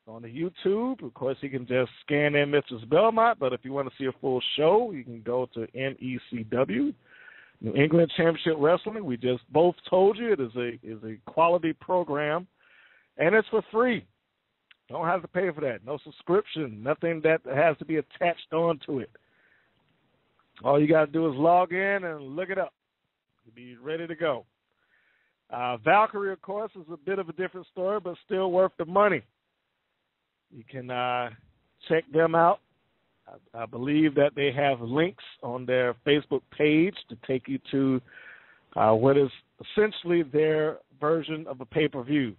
Speaker 5: on the YouTube, of course, you can just scan in Mistress Belmont. But if you want to see a full show, you can go to NECW, New England Championship Wrestling. We just both told you it is a quality program, and it's for free. Don't have to pay for that. No subscription, nothing that has to be attached onto it. All you got to do is log in and look it up. You'll be ready to go. Valkyrie, of course, is a bit of a different story, but still worth the money. You can check them out. I believe that they have links on their Facebook page to take you to what is essentially their version of a pay-per-view.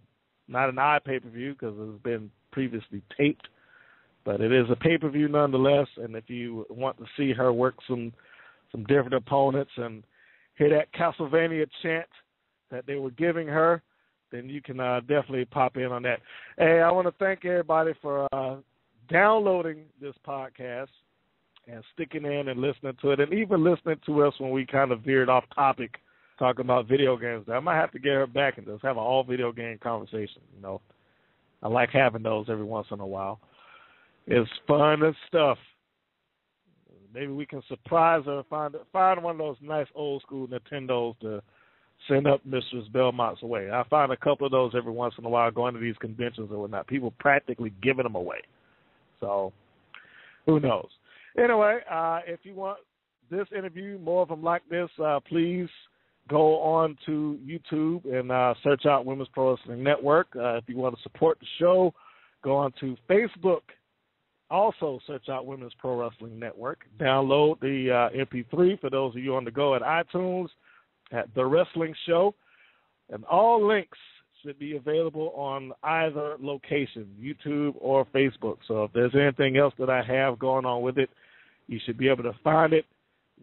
Speaker 5: Not an pay-per-view because it's been previously taped, but it is a pay-per-view nonetheless. And if you want to see her work some different opponents and hear that Castlevania chant that they were giving her, then you can definitely pop in on that. Hey, I want to thank everybody for downloading this podcast and sticking in and listening to it, and even listening to us when we kind of veered off topic talking about video games. I might have to get her back and just have an all video game conversation. I like having those every once in a while. It's fun and stuff. Maybe we can surprise her, find one of those nice old school Nintendos to send up Mistress Belmont's way. I find a couple of those every once in a while going to these conventions or whatnot. People practically giving them away. So who knows? Anyway, if you want this interview, more of them like this, please go on to YouTube and search out Women's Pro Wrestling Network. If you want to support the show, go on to Facebook. Also search out Women's Pro Wrestling Network. Download the MP3 for those of you on the go at iTunes at The Wrestling Show. And all links should be available on either location, YouTube or Facebook. So if there's anything else that I have going on with it, you should be able to find it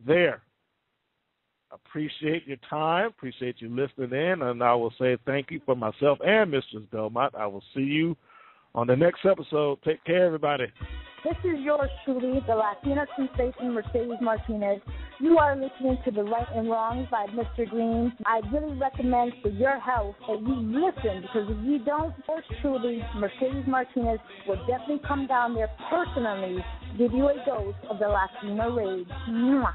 Speaker 5: there. Appreciate your time. Appreciate you listening in. And I will say thank you for myself and Mistress Belmont. I will see you on the next episode. Take care, everybody.
Speaker 7: This is yours truly, the Latina sensation, Mercedes Martinez. You are listening to The Right and Wrong by Mr. Green. I really recommend for your health that you listen, because if you don't, yours truly, Mercedes Martinez will definitely come down there personally, give you a dose of the Latina rage. Mwah.